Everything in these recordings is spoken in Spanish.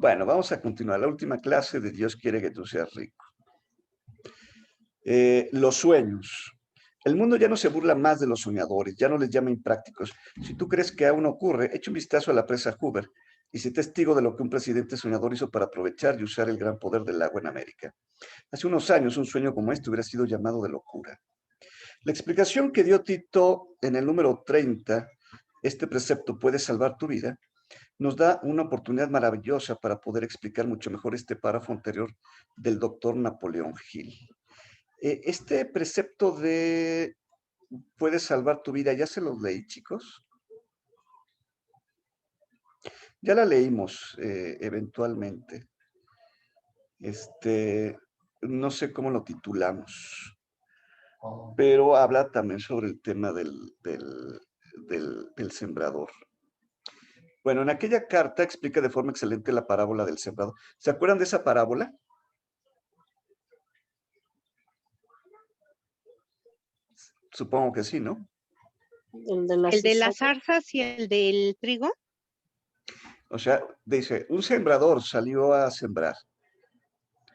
Bueno, vamos a continuar. La última clase de Dios quiere que tú seas rico. Los sueños. El mundo ya no se burla más de los soñadores, ya no les llama imprácticos. Si tú crees que aún ocurre, echa un vistazo a la presa Hoover y sé testigo de lo que un presidente soñador hizo para aprovechar y usar el gran poder del agua en América. Hace unos años, un sueño como este hubiera sido llamado de locura. La explicación que dio Tito en el número 30, este precepto puede salvar tu vida, nos da una oportunidad maravillosa para poder explicar mucho mejor este párrafo anterior del doctor Napoleón Hill. Este precepto de puede salvar tu vida, ¿ya se los leí, chicos? Ya la leímos eventualmente. No sé cómo lo titulamos, pero habla también sobre el tema del sembrador. Bueno, en aquella carta explica de forma excelente la parábola del sembrador. ¿Se acuerdan de esa parábola? Supongo que sí, ¿no? El de las zarzas y el del trigo. O sea, dice, un sembrador salió a sembrar.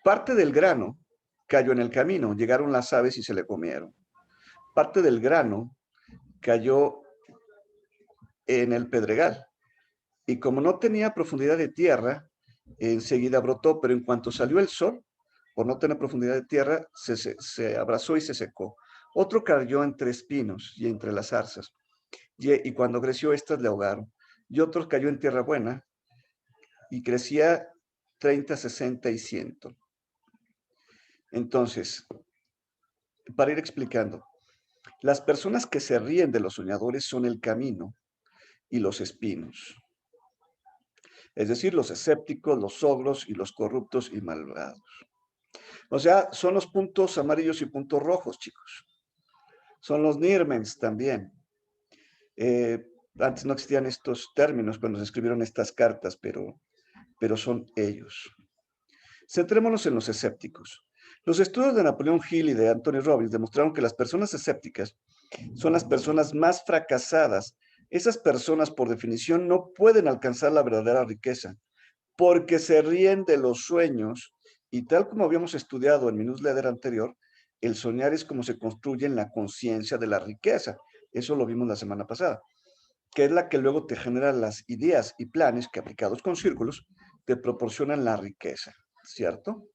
Parte del grano cayó en el camino, llegaron las aves y se le comieron. Parte del grano cayó en el pedregal. Y como no tenía profundidad de tierra, enseguida brotó, pero en cuanto salió el sol, por no tener profundidad de tierra, se abrazó y se secó. Otro cayó entre espinos y entre las zarzas, y cuando creció, estas le ahogaron. Y otro cayó en tierra buena, y crecía 30, 60 y 100. Entonces, para ir explicando, las personas que se ríen de los soñadores son el camino y los espinos. Es decir, los escépticos, los ogros y los corruptos y malvados. O sea, son los puntos amarillos y puntos rojos, chicos. Son los nirmens también. Antes no existían estos términos cuando se escribieron estas cartas, pero son ellos. Centrémonos en los escépticos. Los estudios de Napoleón Hill y de Anthony Robbins demostraron que las personas escépticas son las personas más fracasadas. Esas personas, por definición, no pueden alcanzar la verdadera riqueza porque se ríen de los sueños y tal como habíamos estudiado en mi newsletter anterior, el soñar es como se construye en la conciencia de la riqueza. Eso lo vimos la semana pasada, que es la que luego te genera las ideas y planes que aplicados con círculos te proporcionan la riqueza, ¿cierto?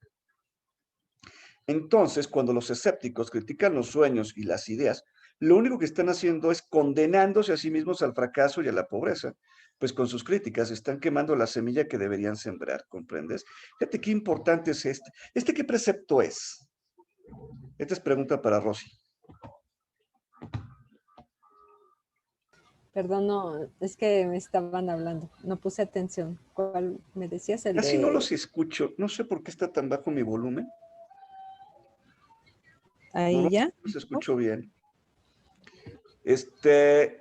Entonces, cuando los escépticos critican los sueños y las ideas, lo único que están haciendo es condenándose a sí mismos al fracaso y a la pobreza, pues con sus críticas están quemando la semilla que deberían sembrar, ¿comprendes? Fíjate qué importante es este. ¿Este qué precepto es? Esta es pregunta para Rosy. Perdón, no, es que me estaban hablando, no puse atención. ¿Cuál me decías? El Casi de... no los escucho, no sé por qué está tan bajo mi volumen. Ahí No ya. los escucho bien.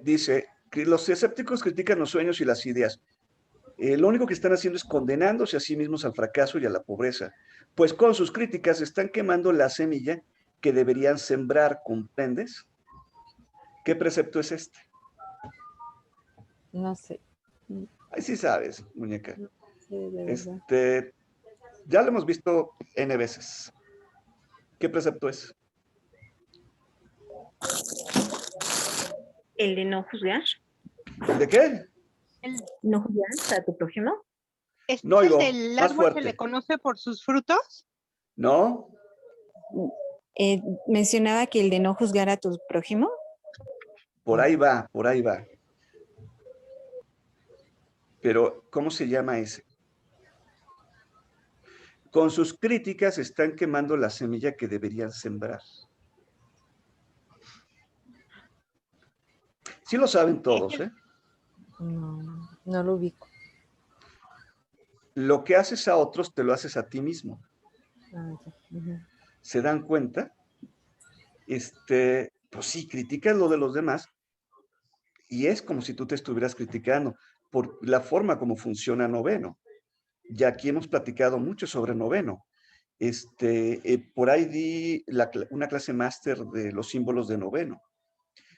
Dice que los escépticos critican los sueños y las ideas. Lo único que están haciendo es condenándose a sí mismos al fracaso y a la pobreza, pues con sus críticas están quemando la semilla que deberían sembrar, ¿comprendes? ¿Qué precepto es este? No sé. Ahí sí sabes, muñeca. No sé, de verdad. Ya lo hemos visto N veces. ¿Qué precepto es? El de no juzgar. ¿El de qué? El no juzgar a tu prójimo. ¿Es No el oigo, del más árbol se le fuerte. conoce por sus frutos? ¿No? Mencionaba que el de no juzgar a tu prójimo. Por ahí va, por ahí va. Pero, ¿cómo se llama ese? Con sus críticas están quemando la semilla que deberían sembrar. Sí lo saben todos, ¿eh? No, no lo ubico. Lo que haces a otros, te lo haces a ti mismo. Ah, ya. Uh-huh. ¿Se dan cuenta? Pues sí, criticas lo de los demás y es como si tú te estuvieras criticando por la forma como funciona noveno. Ya aquí hemos platicado mucho sobre noveno. Por ahí di una clase máster de los símbolos de noveno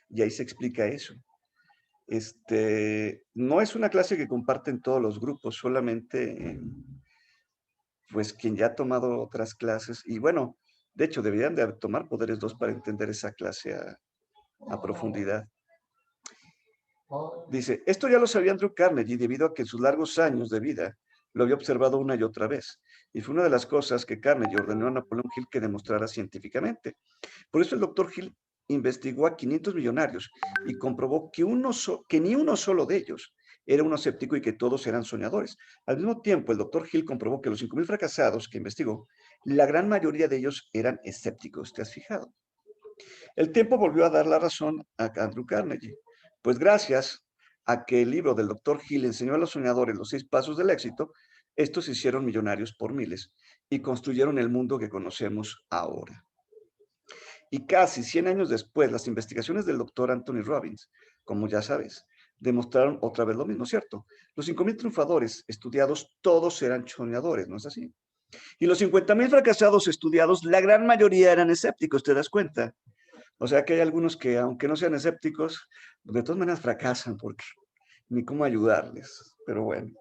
y ahí se explica eso. No es una clase que comparten todos los grupos, solamente pues quien ya ha tomado otras clases, y bueno, de hecho deberían de tomar Poderes 2 para entender esa clase a profundidad. Dice, esto ya lo sabía Andrew Carnegie debido a que en sus largos años de vida lo había observado una y otra vez. Y fue una de las cosas que Carnegie ordenó a Napoleón Hill que demostrara científicamente. Por eso el doctor Hill investigó a 500 millonarios y comprobó que ni uno solo de ellos era un escéptico y que todos eran soñadores. Al mismo tiempo, el doctor Hill comprobó que los 5,000 fracasados que investigó, la gran mayoría de ellos eran escépticos. ¿Te has fijado? El tiempo volvió a dar la razón a Andrew Carnegie, pues gracias a que el libro del doctor Hill enseñó a los soñadores los 6 pasos del éxito, estos se hicieron millonarios por miles y construyeron el mundo que conocemos ahora. Y casi 100 años después, las investigaciones del doctor Anthony Robbins, como ya sabes, demostraron otra vez lo mismo, ¿cierto? Los 5,000 triunfadores estudiados, todos eran soñadores, ¿no es así? Y los 50,000 fracasados estudiados, la gran mayoría eran escépticos, ¿te das cuenta? O sea que hay algunos que, aunque no sean escépticos, de todas maneras fracasan porque ni cómo ayudarles. Pero bueno.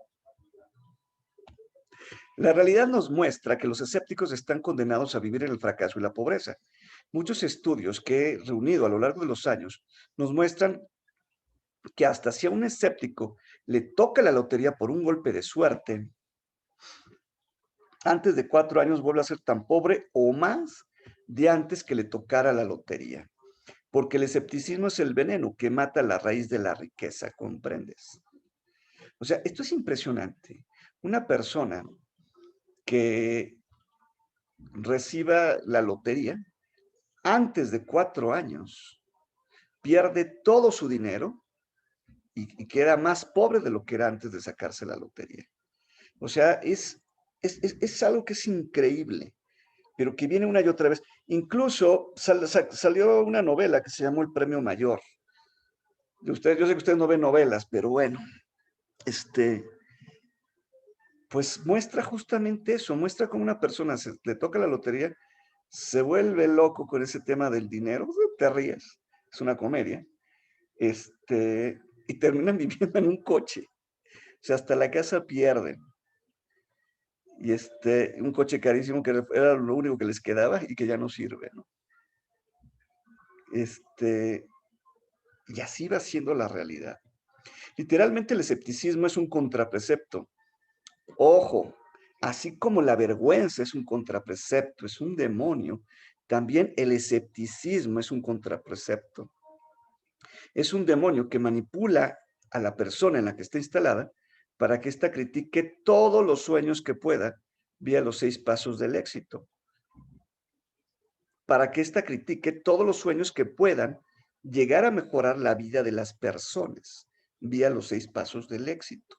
La realidad nos muestra que los escépticos están condenados a vivir en el fracaso y la pobreza. Muchos estudios que he reunido a lo largo de los años nos muestran que hasta si a un escéptico le toca la lotería por un golpe de suerte, antes de 4 años vuelve a ser tan pobre o más de antes que le tocara la lotería. Porque el escepticismo es el veneno que mata la raíz de la riqueza, ¿comprendes? O sea, esto es impresionante. Una persona que reciba la lotería antes de 4 años pierde todo su dinero y queda más pobre de lo que era antes de sacarse la lotería. O sea, es algo que es increíble, pero que viene una y otra vez. Incluso salió una novela que se llamó El Premio Mayor. Yo sé que ustedes no ven novelas, pero bueno, pues muestra justamente eso, muestra cómo una persona le toca la lotería, se vuelve loco con ese tema del dinero, te ríes, es una comedia, y terminan viviendo en un coche, o sea, hasta la casa pierden, y un coche carísimo que era lo único que les quedaba y que ya no sirve, ¿no? Y así va siendo la realidad. Literalmente el escepticismo es un contraprecepto. Ojo, así como la vergüenza es un contraprecepto, es un demonio, también el escepticismo es un contraprecepto. Es un demonio que manipula a la persona en la que está instalada para que ésta critique todos los sueños que pueda vía los 6 pasos del éxito. Para que ésta critique todos los sueños que puedan llegar a mejorar la vida de las personas vía los 6 pasos del éxito.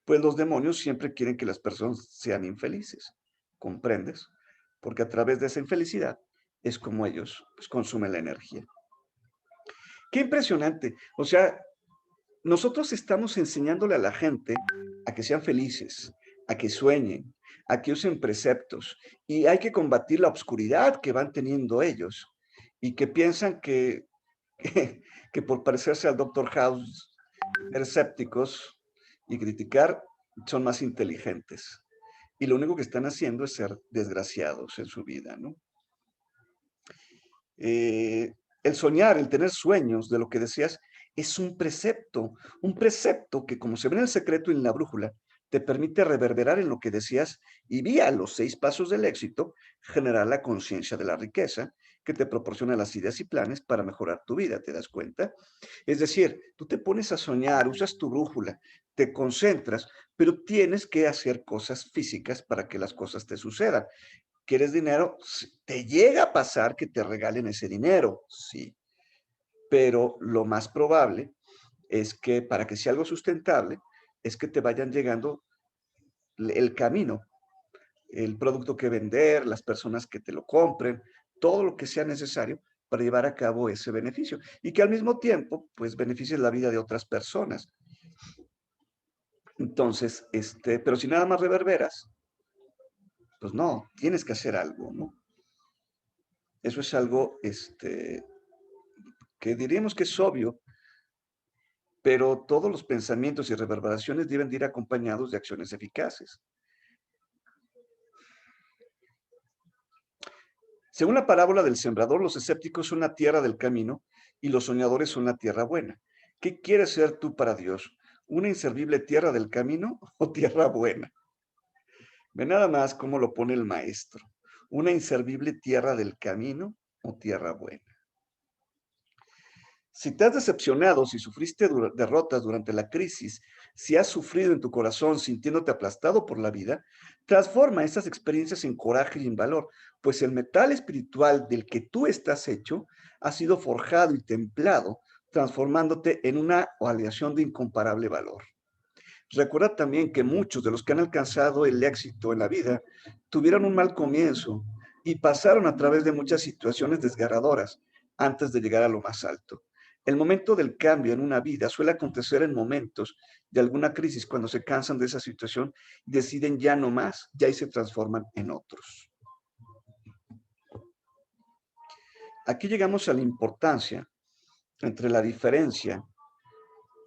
Pues los demonios siempre quieren que las personas sean infelices, ¿comprendes? Porque a través de esa infelicidad es como ellos pues, consumen la energía. Qué impresionante. O sea, nosotros estamos enseñándole a la gente a que sean felices, a que sueñen, a que usen preceptos. Y hay que combatir la oscuridad que van teniendo ellos y que piensan que por parecerse al Dr. House, ser escépticos y criticar, son más inteligentes. Y lo único que están haciendo es ser desgraciados en su vida, ¿no? El soñar, el tener sueños de lo que deseas, es un precepto que como se ve en El Secreto y en La Brújula, te permite reverberar en lo que deseas y vía los 6 pasos del éxito, generar la conciencia de la riqueza que te proporciona las ideas y planes para mejorar tu vida, ¿te das cuenta? Es decir, tú te pones a soñar, usas tu brújula, te concentras, pero tienes que hacer cosas físicas para que las cosas te sucedan. ¿Quieres dinero? Te llega a pasar que te regalen ese dinero, sí. Pero lo más probable es que para que sea algo sustentable, es que te vayan llegando el camino, el producto que vender, las personas que te lo compren, todo lo que sea necesario para llevar a cabo ese beneficio. Y que al mismo tiempo, pues, beneficies la vida de otras personas. Entonces, pero si nada más reverberas, pues no, tienes que hacer algo, ¿no? Eso es algo, que diríamos que es obvio, pero todos los pensamientos y reverberaciones deben de ir acompañados de acciones eficaces. Según la parábola del sembrador, los escépticos son la tierra del camino y los soñadores son la tierra buena. ¿Qué quieres ser tú para Dios? ¿Una inservible tierra del camino o tierra buena? Ve nada más cómo lo pone el maestro. ¿Una inservible tierra del camino o tierra buena? Si te has decepcionado, si sufriste derrotas durante la crisis, si has sufrido en tu corazón sintiéndote aplastado por la vida, transforma esas experiencias en coraje y en valor, pues el metal espiritual del que tú estás hecho ha sido forjado y templado, transformándote en una aleación de incomparable valor. Recuerda también que muchos de los que han alcanzado el éxito en la vida tuvieron un mal comienzo y pasaron a través de muchas situaciones desgarradoras antes de llegar a lo más alto. El momento del cambio en una vida suele acontecer en momentos de alguna crisis, cuando se cansan de esa situación y deciden ya no más, ya y se transforman en otros. Aquí llegamos a la importancia entre la diferencia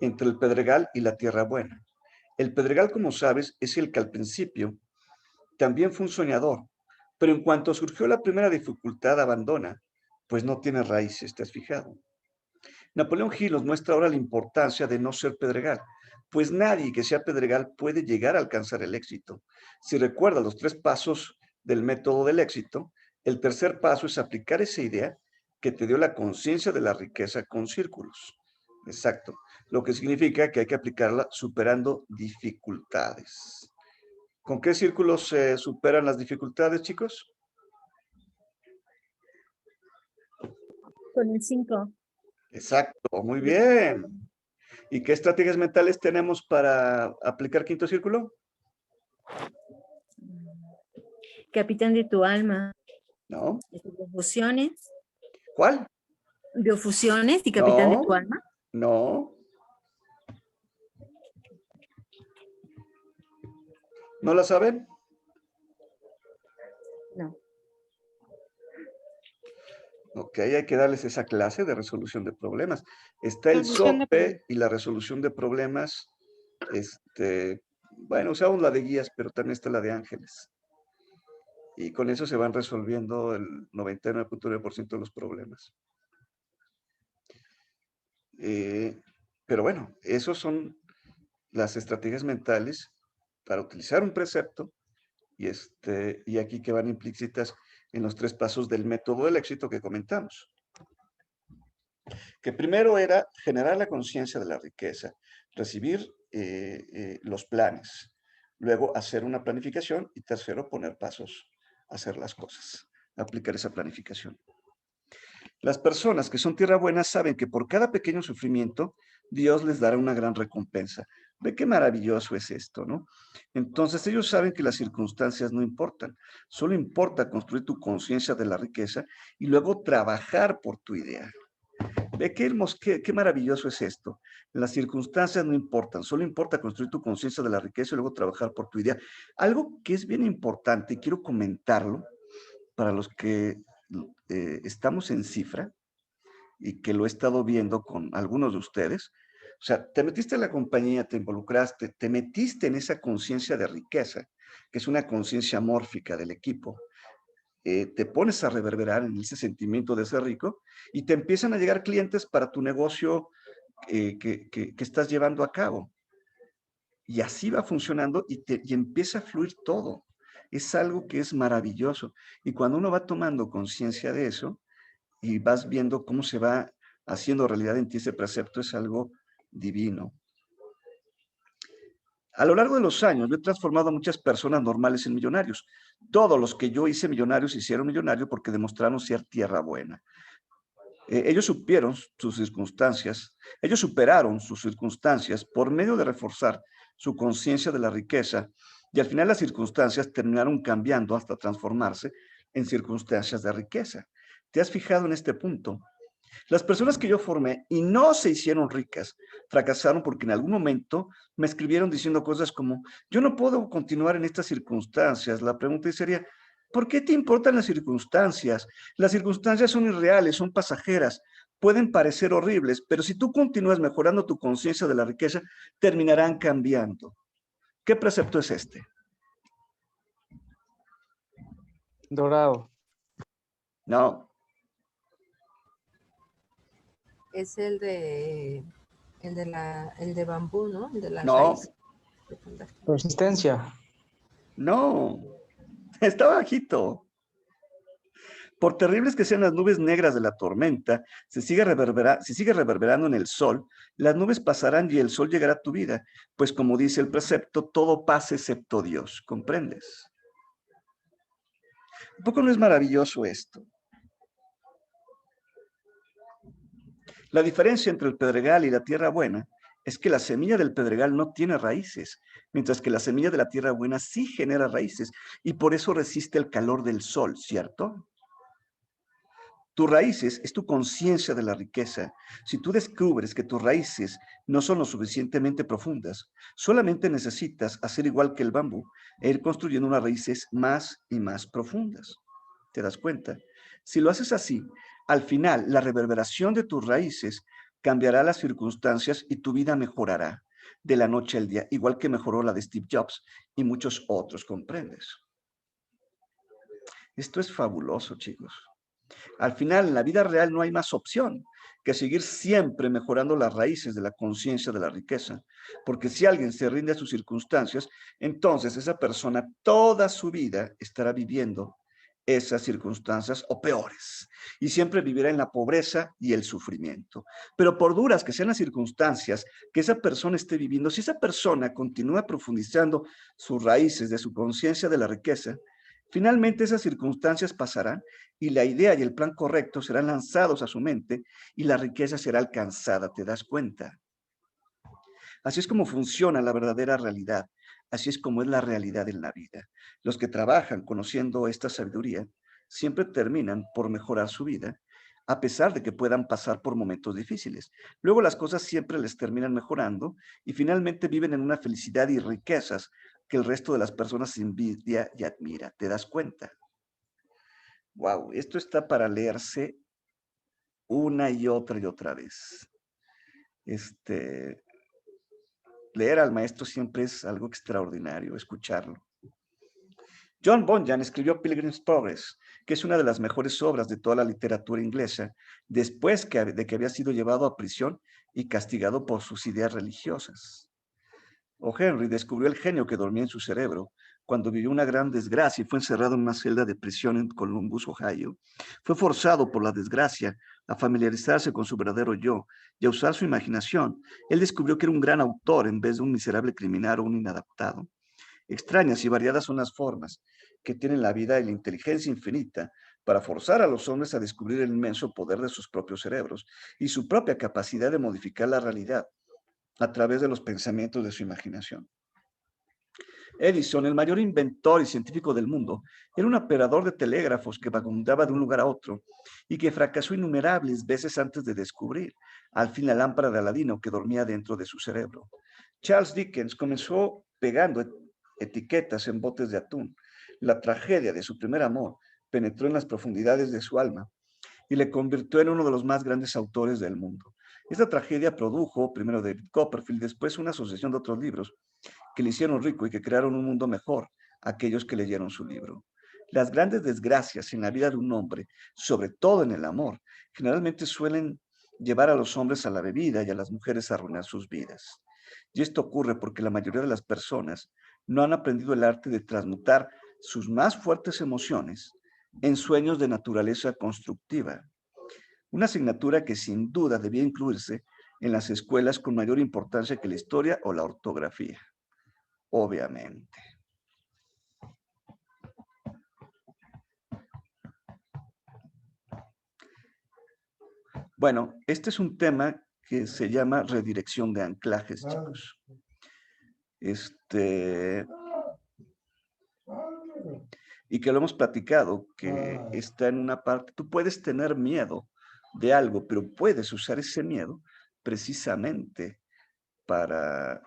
entre el pedregal y la tierra buena. El pedregal, como sabes, es el que al principio también fue un soñador, pero en cuanto surgió la primera dificultad abandona, pues no tiene raíces, ¿te has fijado? Napoleón Hill nos muestra ahora la importancia de no ser pedregal, pues nadie que sea pedregal puede llegar a alcanzar el éxito. Si recuerdas los 3 pasos del método del éxito, el tercer paso es aplicar esa idea que te dio la conciencia de la riqueza con círculos. Exacto. Lo que significa que hay que aplicarla superando dificultades. ¿Con qué círculos se superan las dificultades, chicos? Con el 5. Exacto, muy bien. ¿Y qué estrategias mentales tenemos para aplicar quinto círculo? Capitán de tu alma. No. Biofusiones. ¿Cuál? Biofusiones y capitán de tu No, alma. no. ¿No la saben? No. Ok, hay que darles esa clase de resolución de problemas. Está el Solución de SOPE y la resolución de problemas. Bueno, usamos la de guías, pero también está la de ángeles. Y con eso se van resolviendo el 99.9% de los problemas. Pero bueno, esos son las estrategias mentales para utilizar un precepto y aquí que van implícitas en los 3 pasos del método del éxito que comentamos. Que primero era generar la conciencia de la riqueza, recibir los planes, luego hacer una planificación y tercero poner pasos, hacer las cosas, aplicar esa planificación. Las personas que son tierra buena saben que por cada pequeño sufrimiento Dios les dará una gran recompensa. Ve qué maravilloso es esto, ¿no? Entonces ellos saben que las circunstancias no importan, solo importa construir tu conciencia de la riqueza y luego trabajar por tu idea. Ve qué hermoso, qué maravilloso es esto. Las circunstancias no importan, solo importa construir tu conciencia de la riqueza y luego trabajar por tu idea. Algo que es bien importante y quiero comentarlo para los que estamos en cifra y que lo he estado viendo con algunos de ustedes. O sea, te metiste en la compañía, te involucraste, te metiste en esa conciencia de riqueza, que es una conciencia mórfica del equipo. Te pones a reverberar en ese sentimiento de ser rico y te empiezan a llegar clientes para tu negocio que estás llevando a cabo. Y así va funcionando y empieza a fluir todo. Es algo que es maravilloso. Y cuando uno va tomando conciencia de eso y vas viendo cómo se va haciendo realidad en ti ese precepto, es algo divino. A lo largo de los años, yo he transformado a muchas personas normales en millonarios. Todos los que yo hice millonarios se hicieron millonarios porque demostraron ser tierra buena. Ellos superaron sus circunstancias por medio de reforzar su conciencia de la riqueza y al final las circunstancias terminaron cambiando hasta transformarse en circunstancias de riqueza. ¿Te has fijado en este punto? Las personas que yo formé y no se hicieron ricas, fracasaron porque en algún momento me escribieron diciendo cosas como, yo no puedo continuar en estas circunstancias. La pregunta sería, ¿por qué te importan las circunstancias? Las circunstancias son irreales, son pasajeras, pueden parecer horribles, pero si tú continúas mejorando tu conciencia de la riqueza, terminarán cambiando. ¿Qué precepto es este? Dorado. No, Es el de bambú, ¿no? El de las no, raíces. Persistencia. no. Está bajito. Por terribles que sean las nubes negras de la tormenta, si sigue reverberando en el sol, las nubes pasarán y el sol llegará a tu vida, pues como dice el precepto, todo pasa excepto Dios, ¿comprendes? ¿Un poco no es maravilloso esto? La diferencia entre el pedregal y la tierra buena es que la semilla del pedregal no tiene raíces, mientras que la semilla de la tierra buena sí genera raíces y por eso resiste el calor del sol, ¿cierto? Tus raíces es tu conciencia de la riqueza. Si tú descubres que tus raíces no son lo suficientemente profundas, solamente necesitas hacer igual que el bambú e ir construyendo unas raíces más y más profundas. ¿Te das cuenta? Si lo haces así, al final la reverberación de tus raíces cambiará las circunstancias y tu vida mejorará de la noche al día, igual que mejoró la de Steve Jobs y muchos otros, ¿comprendes? Esto es fabuloso, chicos. Al final, en la vida real no hay más opción que seguir siempre mejorando las raíces de la conciencia de la riqueza. Porque si alguien se rinde a sus circunstancias, entonces esa persona toda su vida estará viviendo esas circunstancias o peores. Y siempre vivirá en la pobreza y el sufrimiento. Pero por duras que sean las circunstancias que esa persona esté viviendo, si esa persona continúa profundizando sus raíces de su conciencia de la riqueza, finalmente esas circunstancias pasarán y la idea y el plan correcto serán lanzados a su mente y la riqueza será alcanzada, ¿te das cuenta? Así es como funciona la verdadera realidad. Así es como es la realidad en la vida. Los que trabajan conociendo esta sabiduría siempre terminan por mejorar su vida, a pesar de que puedan pasar por momentos difíciles. Luego las cosas siempre les terminan mejorando y finalmente viven en una felicidad y riquezas que el resto de las personas envidia y admira. ¿Te das cuenta? Wow, esto está para leerse una y otra vez. Leer al maestro siempre es algo extraordinario, escucharlo. John Bunyan escribió Pilgrim's Progress, que es una de las mejores obras de toda la literatura inglesa, después de que había sido llevado a prisión y castigado por sus ideas religiosas. O. Henry descubrió el genio que dormía en su cerebro cuando vivió una gran desgracia y fue encerrado en una celda de prisión en Columbus, Ohio. Fue forzado por la desgracia a familiarizarse con su verdadero yo y a usar su imaginación. Él descubrió que era un gran autor en vez de un miserable criminal o un inadaptado. Extrañas y variadas son las formas que tienen la vida y la inteligencia infinita para forzar a los hombres a descubrir el inmenso poder de sus propios cerebros y su propia capacidad de modificar la realidad a través de los pensamientos de su imaginación. Edison, el mayor inventor y científico del mundo, era un operador de telégrafos que vagabundaba de un lugar a otro y que fracasó innumerables veces antes de descubrir, al fin, la lámpara de Aladino que dormía dentro de su cerebro. Charles Dickens comenzó pegando etiquetas en botes de atún. La tragedia de su primer amor penetró en las profundidades de su alma y le convirtió en uno de los más grandes autores del mundo. Esta tragedia produjo, primero David Copperfield, después una asociación de otros libros que le hicieron rico y que crearon un mundo mejor a aquellos que leyeron su libro. Las grandes desgracias en la vida de un hombre, sobre todo en el amor, generalmente suelen llevar a los hombres a la bebida y a las mujeres a arruinar sus vidas. Y esto ocurre porque la mayoría de las personas no han aprendido el arte de transmutar sus más fuertes emociones en sueños de naturaleza constructiva. Una asignatura que sin duda debía incluirse en las escuelas con mayor importancia que la historia o la ortografía. Obviamente. Bueno, este es un tema que se llama redirección de anclajes, chicos. Y que lo hemos platicado, que está en una parte, tú puedes tener miedo de algo, pero puedes usar ese miedo precisamente para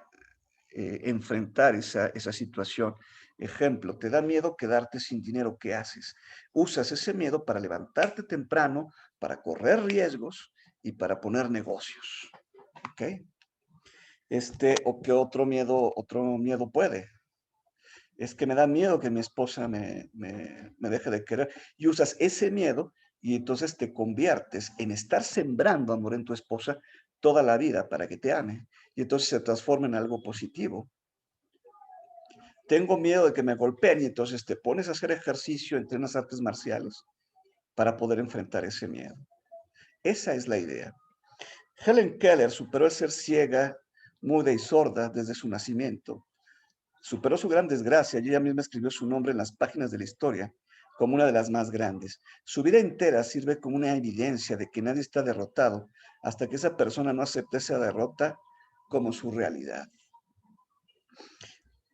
enfrentar esa situación. Ejemplo, te da miedo quedarte sin dinero, ¿qué haces? Usas ese miedo para levantarte temprano, para correr riesgos y para poner negocios. ¿Ok? O qué otro miedo puede. Es que me da miedo que mi esposa me deje de querer. Y usas ese miedo Y entonces te conviertes en estar sembrando amor en tu esposa toda la vida para que te ame. Y entonces se transforma en algo positivo. Tengo miedo de que me golpeen y entonces te pones a hacer ejercicio, entrenas artes marciales para poder enfrentar ese miedo. Esa es la idea. Helen Keller superó el ser ciega, muda y sorda desde su nacimiento. Superó su gran desgracia y ella misma escribió su nombre en las páginas de la historia como una de las más grandes. Su vida entera sirve como una evidencia de que nadie está derrotado hasta que esa persona no acepte esa derrota como su realidad.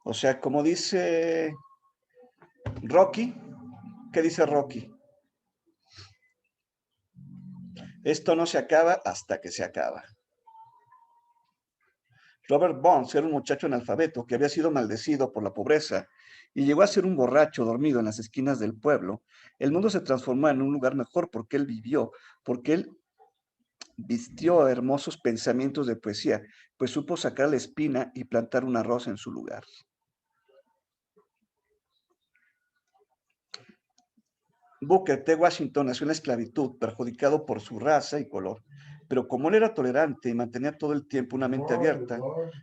O sea, como dice Rocky, ¿qué dice Rocky? Esto no se acaba hasta que se acaba. Robert Burns era un muchacho analfabeto que había sido maldecido por la pobreza y llegó a ser un borracho dormido en las esquinas del pueblo. El mundo se transformó en un lugar mejor porque él vivió, porque él vistió hermosos pensamientos de poesía, pues supo sacar la espina y plantar una rosa en su lugar. Booker T. Washington nació en la esclavitud, perjudicado por su raza y color. Pero como él era tolerante y mantenía todo el tiempo una mente abierta,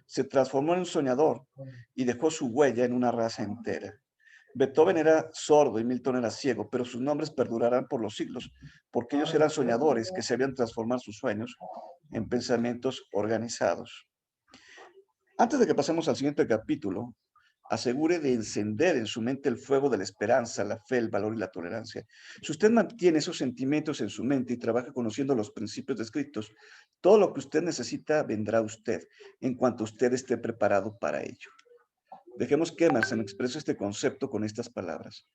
se transformó en un soñador y dejó su huella en una raza entera. Beethoven era sordo y Milton era ciego, pero sus nombres perdurarán por los siglos, porque ellos eran soñadores que sabían transformar sus sueños en pensamientos organizados. Antes de que pasemos al siguiente capítulo, asegure de encender en su mente el fuego de la esperanza, la fe, el valor y la tolerancia. Si usted mantiene esos sentimientos en su mente y trabaja conociendo los principios descritos, todo lo que usted necesita vendrá a usted en cuanto usted esté preparado para ello. Dejemos que Emerson exprese este concepto con estas palabras.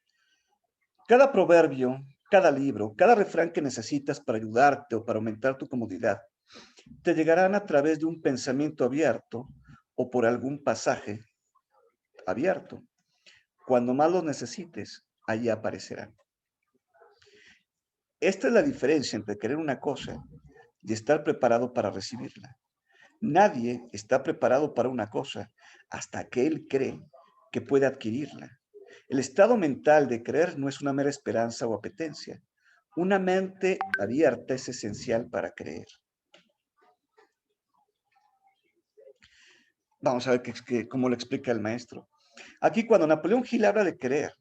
Cada proverbio, cada libro, cada refrán que necesitas para ayudarte o para aumentar tu comodidad, te llegarán a través de un pensamiento abierto o por algún pasaje abierto. Cuando más los necesites, allí aparecerán. Esta es la diferencia entre querer una cosa y estar preparado para recibirla. Nadie está preparado para una cosa hasta que él cree que puede adquirirla. El estado mental de creer no es una mera esperanza o apetencia. Una mente abierta es esencial para creer. Vamos a ver cómo lo explica el maestro. Aquí cuando Napoleón Hill habla de creer,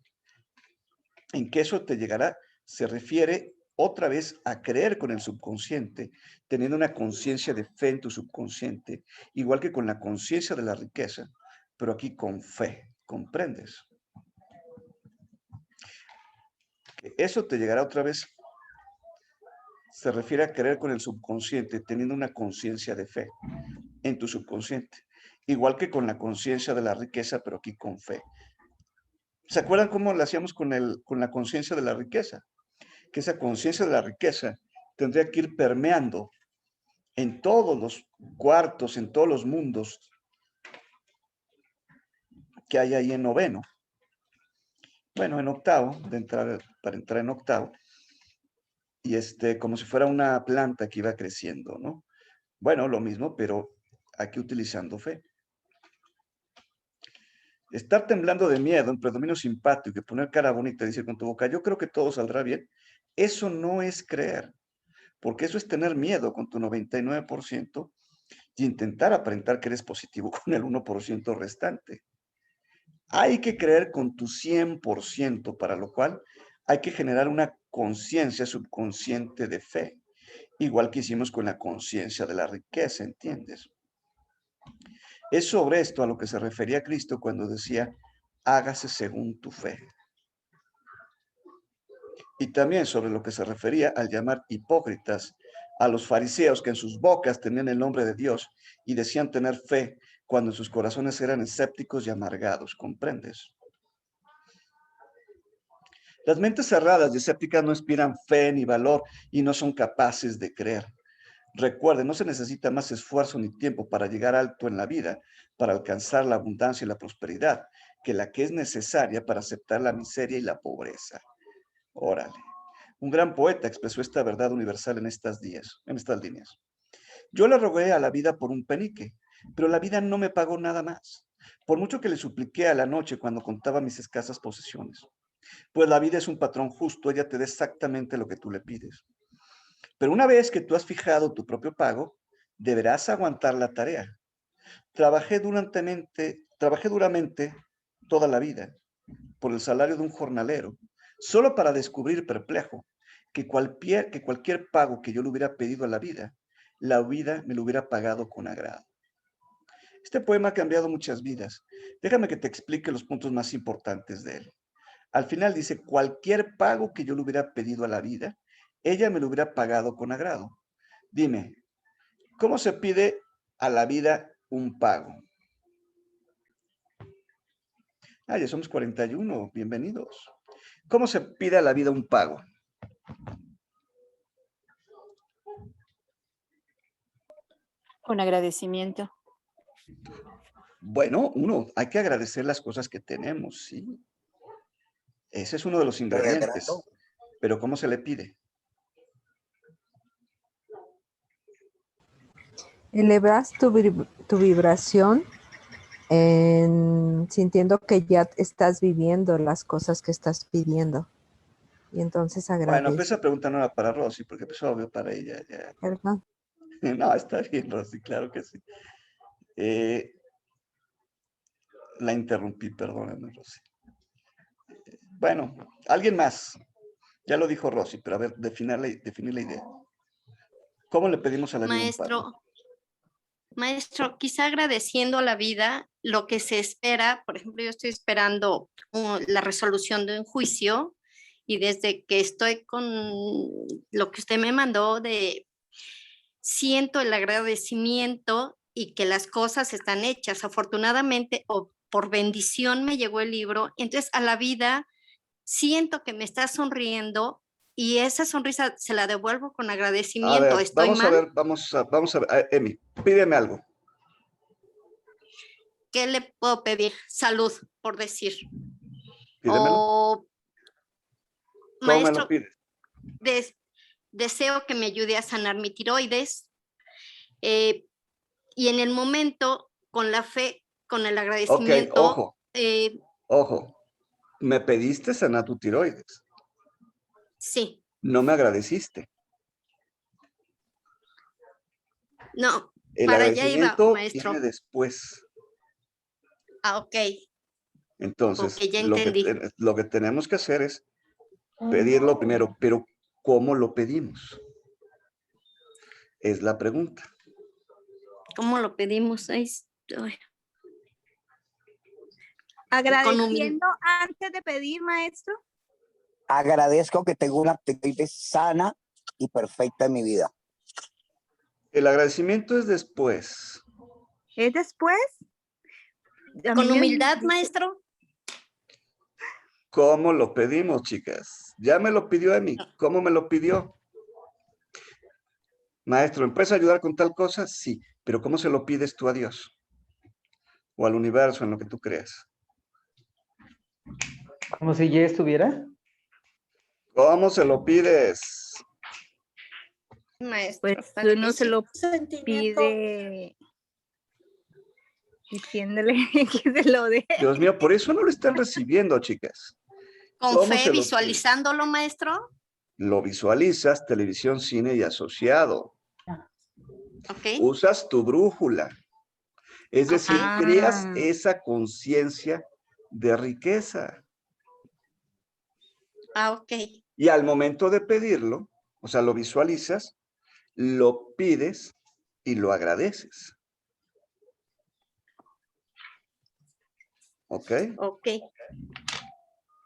en que eso te llegará, se refiere otra vez a creer con el subconsciente, teniendo una conciencia de fe en tu subconsciente, igual que con la conciencia de la riqueza, pero aquí con fe, ¿comprendes? Que eso te llegará otra vez, se refiere a creer con el subconsciente, teniendo una conciencia de fe en tu subconsciente, igual que con la conciencia de la riqueza, pero aquí con fe. ¿Se acuerdan cómo lo hacíamos con la conciencia de la riqueza? Que esa conciencia de la riqueza tendría que ir permeando en todos los cuartos, en todos los mundos que hay ahí en noveno. Bueno, en octavo, para entrar en octavo, y como si fuera una planta que iba creciendo, ¿no? Bueno, lo mismo, pero aquí utilizando fe. Estar temblando de miedo en predominio simpático y poner cara bonita y decir con tu boca, yo creo que todo saldrá bien, eso no es creer, porque eso es tener miedo con tu 99% y intentar aparentar que eres positivo con el 1% restante. Hay que creer con tu 100%, para lo cual hay que generar una conciencia subconsciente de fe, igual que hicimos con la conciencia de la riqueza, ¿entiendes? Es sobre esto a lo que se refería Cristo cuando decía, hágase según tu fe. Y también sobre lo que se refería al llamar hipócritas a los fariseos que en sus bocas tenían el nombre de Dios y decían tener fe cuando en sus corazones eran escépticos y amargados, ¿comprendes? Las mentes cerradas y escépticas no inspiran fe ni valor y no son capaces de creer. Recuerden, no se necesita más esfuerzo ni tiempo para llegar alto en la vida, para alcanzar la abundancia y la prosperidad, que la que es necesaria para aceptar la miseria y la pobreza. Órale. Un gran poeta expresó esta verdad universal en estas líneas. Yo le rogué a la vida por un penique, pero la vida no me pagó nada más, por mucho que le supliqué a la noche cuando contaba mis escasas posesiones. Pues la vida es un patrón justo, ella te da exactamente lo que tú le pides. Pero una vez que tú has fijado tu propio pago, deberás aguantar la tarea. Trabajé duramente toda la vida por el salario de un jornalero, solo para descubrir perplejo que cualquier pago que yo le hubiera pedido a la vida me lo hubiera pagado con agrado. Este poema ha cambiado muchas vidas. Déjame que te explique los puntos más importantes de él. Al final dice, cualquier pago que yo le hubiera pedido a la vida, ella me lo hubiera pagado con agrado. Dime, ¿cómo se pide a la vida un pago? Ah, ya somos 41, bienvenidos. ¿Cómo se pide a la vida un pago? Con agradecimiento. Bueno, hay que agradecer las cosas que tenemos, ¿sí? Ese es uno de los ingredientes. Pero ¿cómo se le pide? Elevas tu vibración sintiendo que ya estás viviendo las cosas que estás pidiendo. Y entonces Bueno, agradeces. pues esa pregunta no era para Rosy, porque pues obvio para ella. Ya. Perdón. No, está bien, Rosy, claro que sí. La interrumpí, perdóname, Rosy. Bueno, alguien más. Ya lo dijo Rosy, pero a ver, definir la idea. ¿Cómo le pedimos a la vida un pago? Maestro, quizá agradeciendo a la vida lo que se espera. Por ejemplo, yo estoy esperando la resolución de un juicio y desde que estoy con lo que usted me mandó, siento el agradecimiento y que las cosas están hechas. Afortunadamente o por bendición me llegó el libro. Entonces a la vida siento que me está sonriendo y esa sonrisa se la devuelvo con agradecimiento. A ver, ¿Estoy mal? vamos a ver. Emi, pídeme algo. ¿Qué le puedo pedir? Salud, por decir. Pídemelo. O, ¿Cómo me maestro, lo pides? deseo que me ayude a sanar mi tiroides. Y en el momento, con la fe, con el agradecimiento. Ok, ojo. Me pediste sanar tu tiroides. Sí. No me agradeciste. No, El para allá iba, agradecimiento maestro. viene después. Ah, ok. Entonces, Ok, ya entendí. lo que tenemos que hacer es pedirlo primero, pero ¿cómo lo pedimos? Es la pregunta. ¿Cómo lo pedimos? Ay. Agradeciendo antes de pedir, maestro. Agradezco que tengo una tiroides sana y perfecta en mi vida. El agradecimiento es después. ¿Es después? Con humildad, maestro. ¿Cómo lo pedimos, chicas? Ya me lo pidió Emi. ¿Cómo me lo pidió? Maestro, ¿me puedes ayudar con tal cosa? Sí, pero ¿cómo se lo pides tú a Dios? O al universo, en lo que tú creas. Como si ya estuviera. ¿Cómo se lo pides? Maestro, pues uno se lo pide diciéndole que se lo dé. Dios mío, por eso no lo están recibiendo, chicas. Con fe, visualizándolo, maestro. Lo visualizas, televisión, cine y asociado. Okay. Usas tu brújula. Es decir, creas esa conciencia de riqueza. Ok. Y al momento de pedirlo, o sea, lo visualizas, lo pides y lo agradeces. ¿Ok? Ok.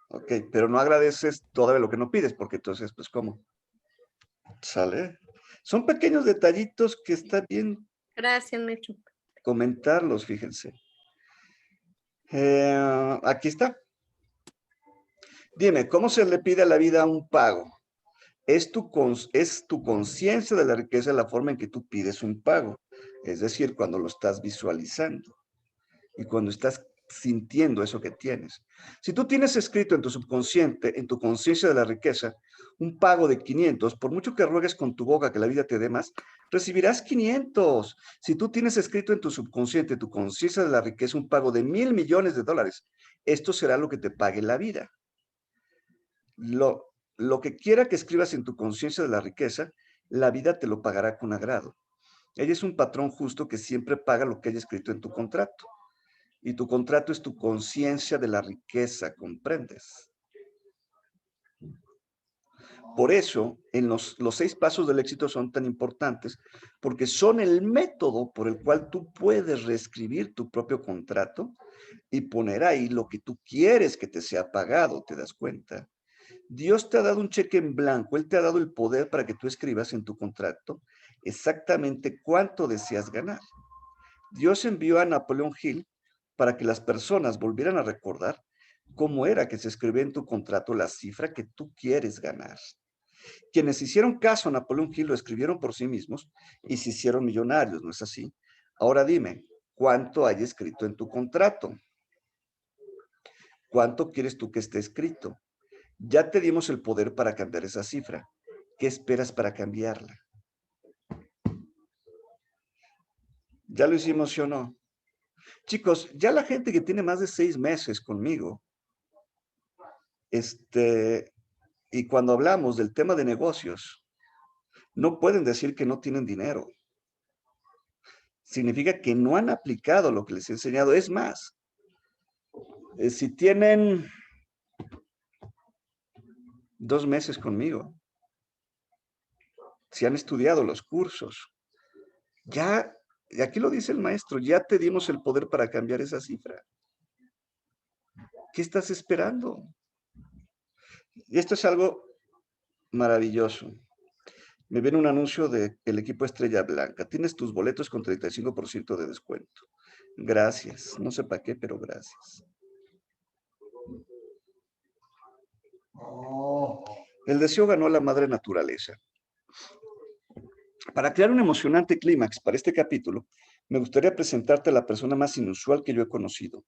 Ok, pero no agradeces todo lo que no pides, porque entonces, pues, ¿cómo? ¿Sale? Son pequeños detallitos que está bien. Gracias, maestro. Comentarlos, fíjense. Aquí está. Dime, ¿cómo se le pide a la vida un pago? Es tu conciencia de la riqueza la forma en que tú pides un pago. Es decir, cuando lo estás visualizando y cuando estás sintiendo eso que tienes. Si tú tienes escrito en tu subconsciente, en tu conciencia de la riqueza, un pago de 500, por mucho que ruegues con tu boca que la vida te dé más, recibirás 500. Si tú tienes escrito en tu subconsciente, tu conciencia de la riqueza, un pago de $1,000 millones, esto será lo que te pague la vida. Lo que quiera que escribas en tu conciencia de la riqueza, la vida te lo pagará con agrado. Ella es un patrón justo que siempre paga lo que haya escrito en tu contrato. Y tu contrato es tu conciencia de la riqueza, ¿comprendes? Por eso, los 6 pasos del éxito son tan importantes, porque son el método por el cual tú puedes reescribir tu propio contrato y poner ahí lo que tú quieres que te sea pagado, ¿te das cuenta? Dios te ha dado un cheque en blanco, Él te ha dado el poder para que tú escribas en tu contrato exactamente cuánto deseas ganar. Dios envió a Napoleón Hill para que las personas volvieran a recordar cómo era que se escribía en tu contrato la cifra que tú quieres ganar. Quienes hicieron caso a Napoleón Hill lo escribieron por sí mismos y se hicieron millonarios, ¿no es así? Ahora dime, ¿cuánto hay escrito en tu contrato? ¿Cuánto quieres tú que esté escrito? Ya te dimos el poder para cambiar esa cifra. ¿Qué esperas para cambiarla? ¿Ya lo hicimos, sí o no? Chicos, ya la gente que tiene más de 6 meses conmigo, y cuando hablamos del tema de negocios, no pueden decir que no tienen dinero. Significa que no han aplicado lo que les he enseñado. Es más, si tienen 2 meses conmigo, si han estudiado los cursos, ya, y aquí lo dice el maestro, ya te dimos el poder para cambiar esa cifra. ¿Qué estás esperando? Y esto es algo maravilloso. Me viene un anuncio del equipo Estrella Blanca. Tienes tus boletos con 35% de descuento. Gracias. No sé para qué, pero gracias. El deseo ganó a la madre naturaleza. Para crear un emocionante clímax para este capítulo, me gustaría presentarte a la persona más inusual que yo he conocido.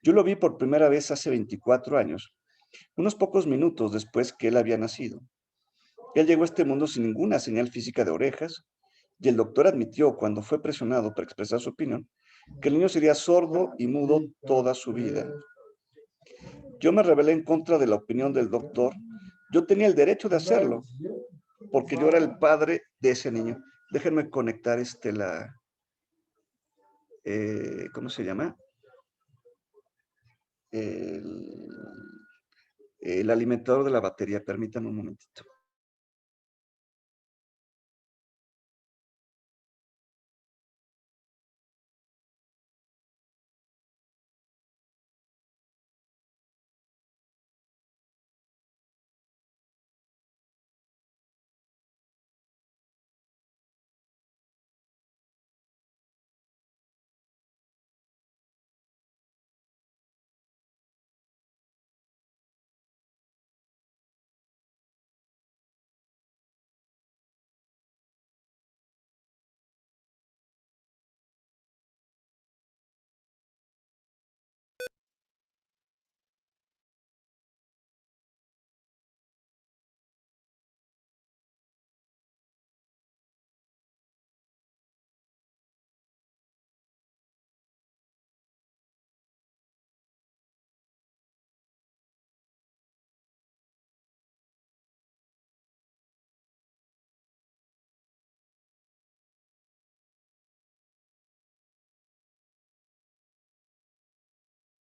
Yo lo vi por primera vez hace 24 años, unos pocos minutos después que él había nacido. Él llegó a este mundo sin ninguna señal física de orejas, y el doctor admitió, cuando fue presionado para expresar su opinión, que el niño sería sordo y mudo toda su vida. Yo me rebelé en contra de la opinión del doctor. Yo tenía el derecho de hacerlo, porque yo era el padre de ese niño. Déjenme conectar ¿cómo se llama? El alimentador de la batería. Permítanme un momentito.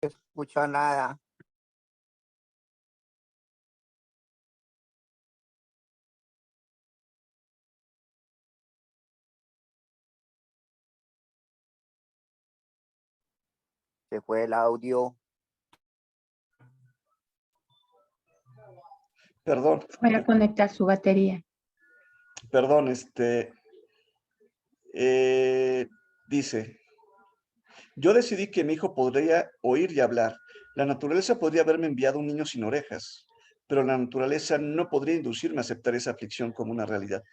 No escucho nada. Se fue el audio. Perdón. Voy a conectar su batería. Perdón, dice, yo decidí que mi hijo podría oír y hablar. La naturaleza podría haberme enviado un niño sin orejas, pero la naturaleza no podría inducirme a aceptar esa aflicción como una realidad.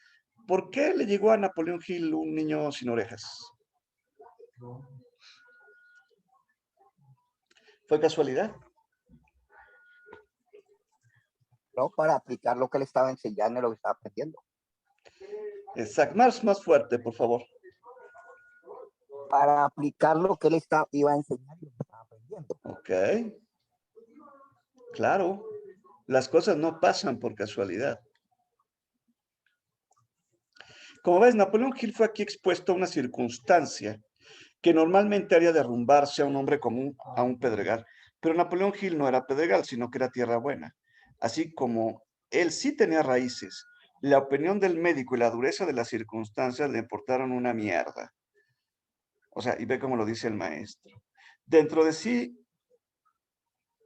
¿Por qué le llegó a Napoleón Hill un niño sin orejas? ¿Fue casualidad? No, para aplicar lo que le estaba enseñando y lo que estaba aprendiendo. Exacto. Más fuerte, por favor. Para aplicar lo que él iba a enseñar y lo que estaba aprendiendo. Ok. Claro. Las cosas no pasan por casualidad. Como ves, Napoleón Hill fue aquí expuesto a una circunstancia que normalmente haría derrumbarse a un hombre común a un pedregal. Pero Napoleón Hill no era pedregal, sino que era tierra buena. Así como él sí tenía raíces, la opinión del médico y la dureza de las circunstancias le importaron una mierda. O sea, y ve cómo lo dice el maestro. Dentro de sí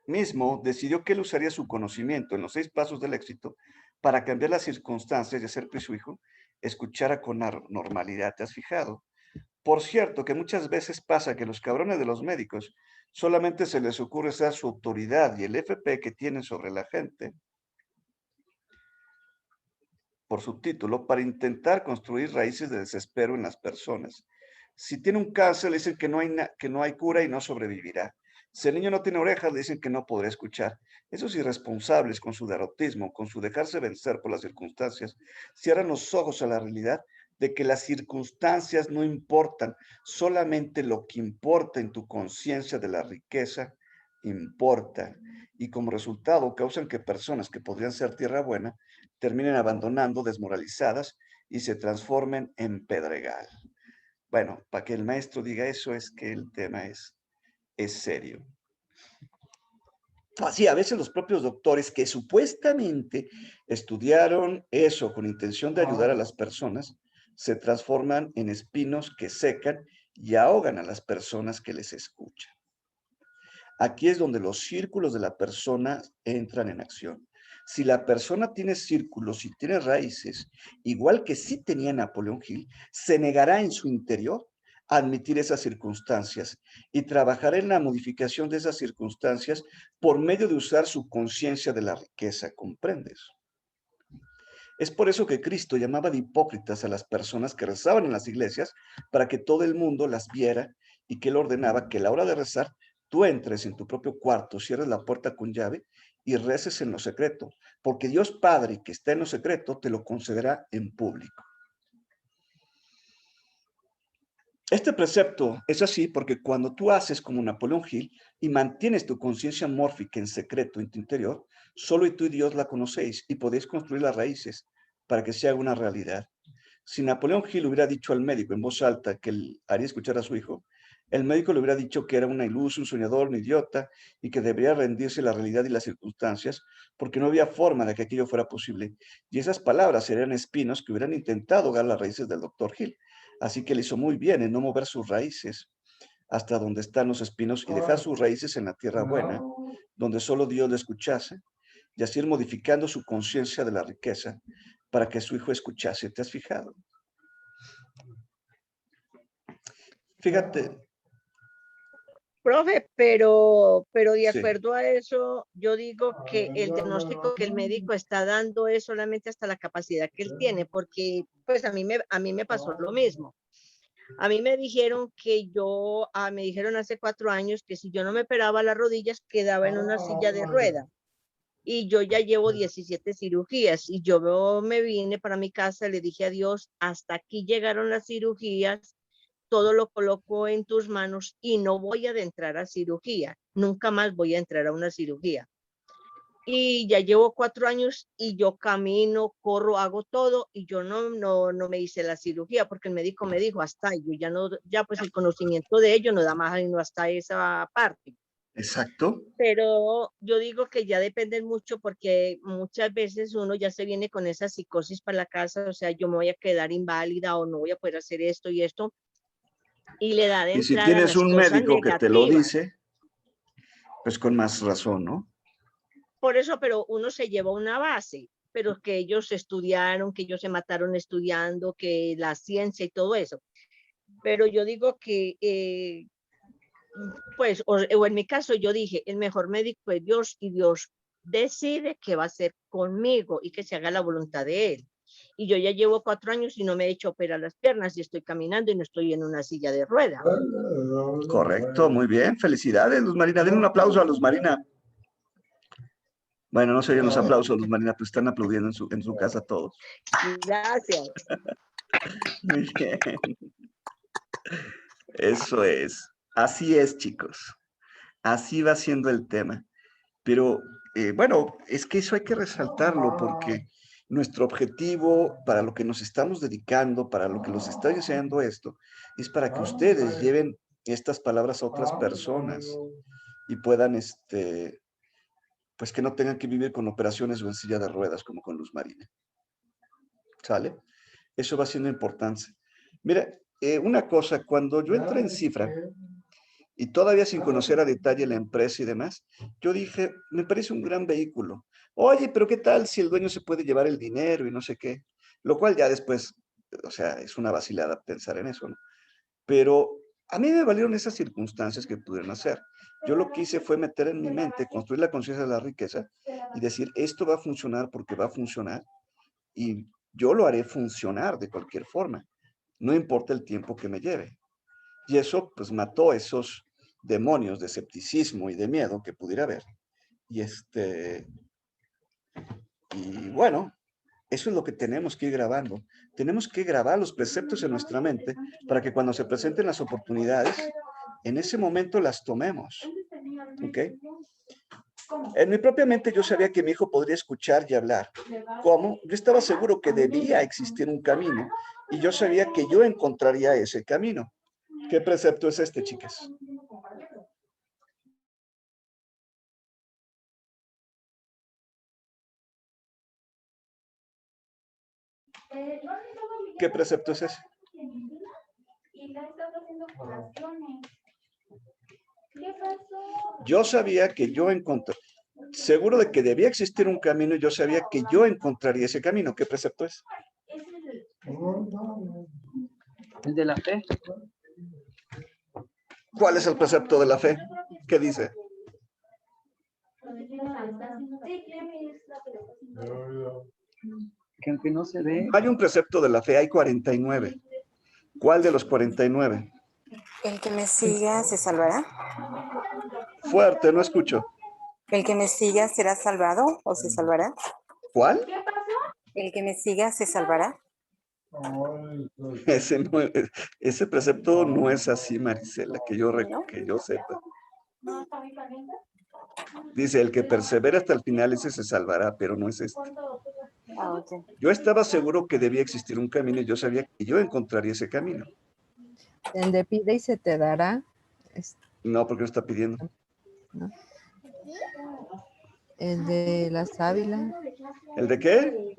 mismo, decidió que él usaría su conocimiento en los 6 pasos del éxito para cambiar las circunstancias y hacer que su hijo escuchara con normalidad. ¿Te has fijado? Por cierto, que muchas veces pasa que los cabrones de los médicos solamente se les ocurre usar su autoridad y el FP que tienen sobre la gente, por subtítulo, para intentar construir raíces de desespero en las personas. Si tiene un cáncer, le dicen que no hay cura y no sobrevivirá. Si el niño no tiene orejas, le dicen que no podrá escuchar. Esos irresponsables, con su derrotismo, con su dejarse vencer por las circunstancias, cierran los ojos a la realidad de que las circunstancias no importan, solamente lo que importa en tu conciencia de la riqueza importa. Y como resultado causan que personas que podrían ser tierra buena terminen abandonando, desmoralizadas y se transformen en pedregal. Bueno, para que el maestro diga eso es que el tema es serio. Así, a veces los propios doctores que supuestamente estudiaron eso con intención de ayudar a las personas, se transforman en espinos que secan y ahogan a las personas que les escuchan. Aquí es donde los círculos de la persona entran en acción. Si la persona tiene círculos y tiene raíces, igual que sí tenía Napoleón Hill, se negará en su interior a admitir esas circunstancias y trabajará en la modificación de esas circunstancias por medio de usar su conciencia de la riqueza, ¿comprendes? Es por eso que Cristo llamaba de hipócritas a las personas que rezaban en las iglesias para que todo el mundo las viera y que él ordenaba que a la hora de rezar tú entres en tu propio cuarto, cierres la puerta con llave y reces en lo secreto, porque Dios Padre que está en lo secreto te lo concederá en público. Este precepto es así porque cuando tú haces como Napoleón Hill y mantienes tu conciencia mórfica en secreto en tu interior, solo tú y Dios la conocéis y podéis construir las raíces para que se haga una realidad. Si Napoleón Hill hubiera dicho al médico en voz alta que él haría escuchar a su hijo, el médico le hubiera dicho que era una iluso, un soñador, un idiota y que debería rendirse a la realidad y las circunstancias porque no había forma de que aquello fuera posible. Y esas palabras serían espinos que hubieran intentado ahogar las raíces del doctor Hill. Así que le hizo muy bien en no mover sus raíces hasta donde están los espinos y dejar sus raíces en la tierra buena, donde solo Dios le escuchase, y así ir modificando su conciencia de la riqueza para que su hijo escuchase. ¿Te has fijado? Fíjate. Profe, pero de Sí. acuerdo a eso, yo digo que el diagnóstico que el médico está dando es solamente hasta la capacidad que él tiene, porque pues a mí me pasó lo mismo. A mí me dijeron me dijeron hace 4 años que si yo no me operaba las rodillas quedaba en una silla de rueda. Y yo ya llevo 17 cirugías y yo me vine para mi casa, le dije a Dios, hasta aquí llegaron las cirugías, todo lo coloco en tus manos y no voy a entrar a cirugía, nunca más voy a entrar a una cirugía. Y ya llevo 4 años y yo camino, corro, hago todo y yo no me hice la cirugía porque el médico me dijo hasta ahí, ya pues el conocimiento de ello no da más sino hasta esa parte. Exacto. Pero yo digo que ya depende mucho porque muchas veces uno ya se viene con esa psicosis para la casa, o sea, yo me voy a quedar inválida o no voy a poder hacer esto y esto, y le da de Y si entrar a tienes las un cosas médico que te lo negativas. dice, pues con más razón, ¿no? Por eso, pero uno se lleva una base, pero que ellos estudiaron, que ellos se mataron estudiando, que la ciencia y todo eso. Pero yo digo que, pues, o en mi caso yo dije, el mejor médico es Dios y Dios decide qué va a hacer conmigo y que se haga la voluntad de Él. Y yo ya llevo 4 años y no me he hecho operar las piernas y estoy caminando y no estoy en una silla de rueda. Correcto, muy bien. Felicidades, Luz Marina. Den un aplauso a Luz Marina. Bueno, no se oyen los aplausos, Luz Marina, pero están aplaudiendo en su casa todos. Gracias. Muy bien. Eso es. Así es, chicos. Así va siendo el tema. Pero bueno, es que eso hay que resaltarlo porque nuestro objetivo para lo que nos estamos dedicando, para lo que los está enseñando esto, es para que ustedes lleven estas palabras a otras personas y puedan, pues que no tengan que vivir con operaciones o en silla de ruedas como con Luz Marina. ¿Sale? Eso va siendo importante. Mira, una cosa, cuando yo entré en Cifra, y todavía sin conocer a detalle la empresa y demás, yo dije, me parece un gran vehículo. Oye, pero ¿qué tal si el dueño se puede llevar el dinero y no sé qué? Lo cual ya después, o sea, es una vacilada pensar en eso, ¿no? Pero a mí me valieron esas circunstancias que pudieron hacer. Yo lo que hice fue meter en mi mente, construir la conciencia de la riqueza y decir, esto va a funcionar porque va a funcionar y yo lo haré funcionar de cualquier forma, no importa el tiempo que me lleve. Y eso pues mató esos demonios de escepticismo y de miedo que pudiera haber. Y y bueno, eso es lo que tenemos que ir grabando. Tenemos que grabar los preceptos en nuestra mente para que cuando se presenten las oportunidades, en ese momento las tomemos. ¿Ok? En mi propia mente yo sabía que mi hijo podría escuchar y hablar. ¿Cómo? Yo estaba seguro que debía existir un camino y yo sabía que yo encontraría ese camino. ¿Qué precepto es este, chicas? ¿Qué precepto es ese? Yo sabía que yo encontré, seguro de que debía existir un camino y yo sabía que yo encontraría ese camino. ¿Qué precepto es? El de la fe. ¿Cuál es el precepto de la fe? ¿Qué dice? Que aunque no se ve. Hay un precepto de la fe, hay 49. ¿Cuál de los 49? El que me siga se salvará. Fuerte, no escucho. El que me siga será salvado o se salvará. ¿Cuál? El que me siga se salvará. Ese precepto no es así, Marisela, que yo sepa. Dice, el que persevera hasta el final, ese se salvará, pero no es este. Yo estaba seguro que debía existir un camino y yo sabía que yo encontraría ese camino. El de pide y se te dará. No, porque no está pidiendo. ¿No? El de la sábila. ¿El de qué?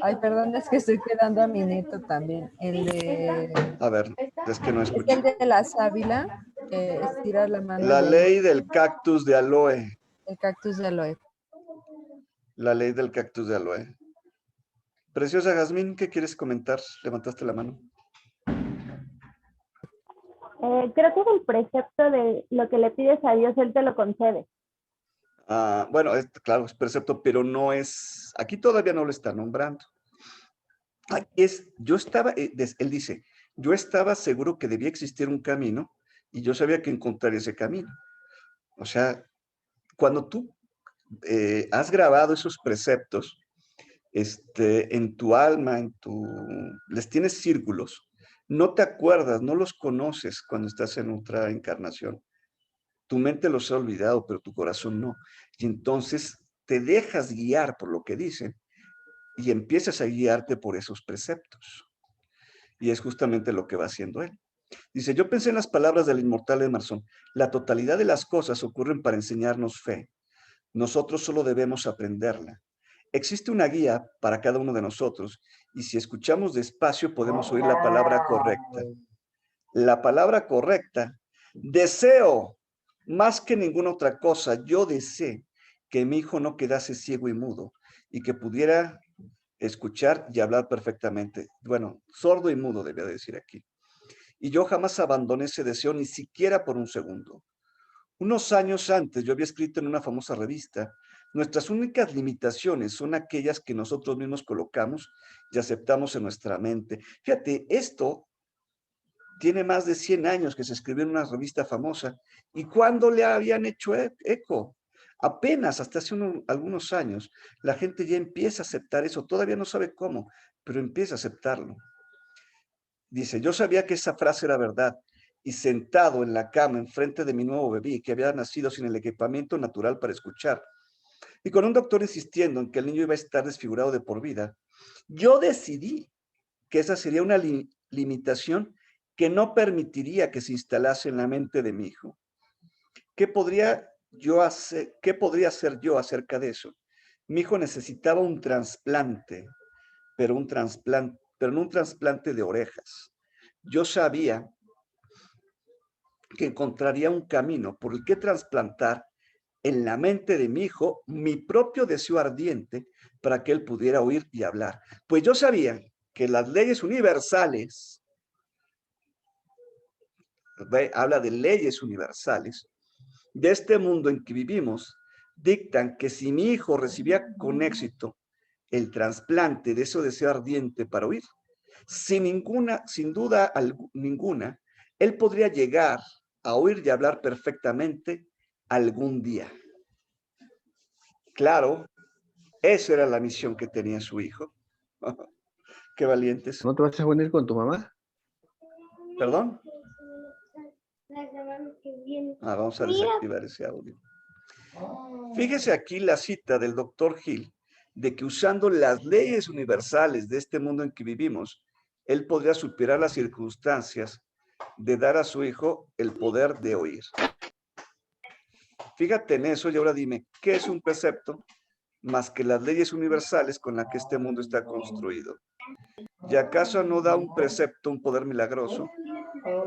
Ay, perdón, es que estoy quedando a mi nieto también. El de... A ver, es que no escucho. Es el de la sábila, estirar la mano. La ley del cactus de aloe. El cactus de aloe. La ley del cactus de aloe. Preciosa Jazmín, ¿qué quieres comentar? Levantaste la mano. Creo que es el precepto de lo que le pides a Dios, Él te lo concede. Bueno, claro, es precepto, pero no es, aquí todavía no lo está nombrando. Yo estaba, él dice, yo estaba seguro que debía existir un camino y yo sabía que encontraría ese camino. O sea, cuando tú has grabado esos preceptos, en tu alma, les tienes círculos, no te acuerdas, no los conoces cuando estás en otra encarnación. Tu mente los ha olvidado, pero tu corazón no. Y entonces te dejas guiar por lo que dicen y empiezas a guiarte por esos preceptos. Y es justamente lo que va haciendo él. Dice, yo pensé en las palabras del inmortal Emerson, la totalidad de las cosas ocurren para enseñarnos fe. Nosotros solo debemos aprenderla. Existe una guía para cada uno de nosotros y si escuchamos despacio podemos oír la palabra correcta. La palabra correcta, deseo, más que ninguna otra cosa, yo deseé que mi hijo no quedase ciego y mudo y que pudiera escuchar y hablar perfectamente. Bueno, sordo y mudo debía decir aquí. Y yo jamás abandoné ese deseo ni siquiera por un segundo. Unos años antes yo había escrito en una famosa revista, nuestras únicas limitaciones son aquellas que nosotros mismos colocamos y aceptamos en nuestra mente. Fíjate, esto tiene más de 100 años que se escribió en una revista famosa. ¿Y cuándo le habían hecho eco? Apenas hasta hace algunos años, la gente ya empieza a aceptar eso. Todavía no sabe cómo, pero empieza a aceptarlo. Dice, yo sabía que esa frase era verdad. Y sentado en la cama enfrente de mi nuevo bebé, que había nacido sin el equipamiento natural para escuchar, Y con un doctor insistiendo en que el niño iba a estar desfigurado de por vida, yo decidí que esa sería una limitación que no permitiría que se instalase en la mente de mi hijo. ¿Qué podría hacer yo acerca de eso? Mi hijo necesitaba un trasplante, pero no un trasplante de orejas. Yo sabía que encontraría un camino por el que trasplantar en la mente de mi hijo mi propio deseo ardiente para que él pudiera oír y hablar. Pues yo sabía que las leyes universales, habla de leyes universales, de este mundo en que vivimos, dictan que si mi hijo recibía con éxito el trasplante de ese deseo ardiente para oír, sin duda ninguna, él podría llegar a oír y hablar perfectamente algún día. Claro, esa era la misión que tenía su hijo. Qué valientes. ¿No te vas a unir con tu mamá? ¿Perdón? Vamos a desactivar ese audio. Fíjese aquí la cita del doctor Hill de que usando las leyes universales de este mundo en que vivimos, él podría superar las circunstancias de dar a su hijo el poder de oír. Fíjate en eso y ahora dime, ¿qué es un precepto? Más que las leyes universales con las que este mundo está construido. ¿Y acaso no da un precepto un poder milagroso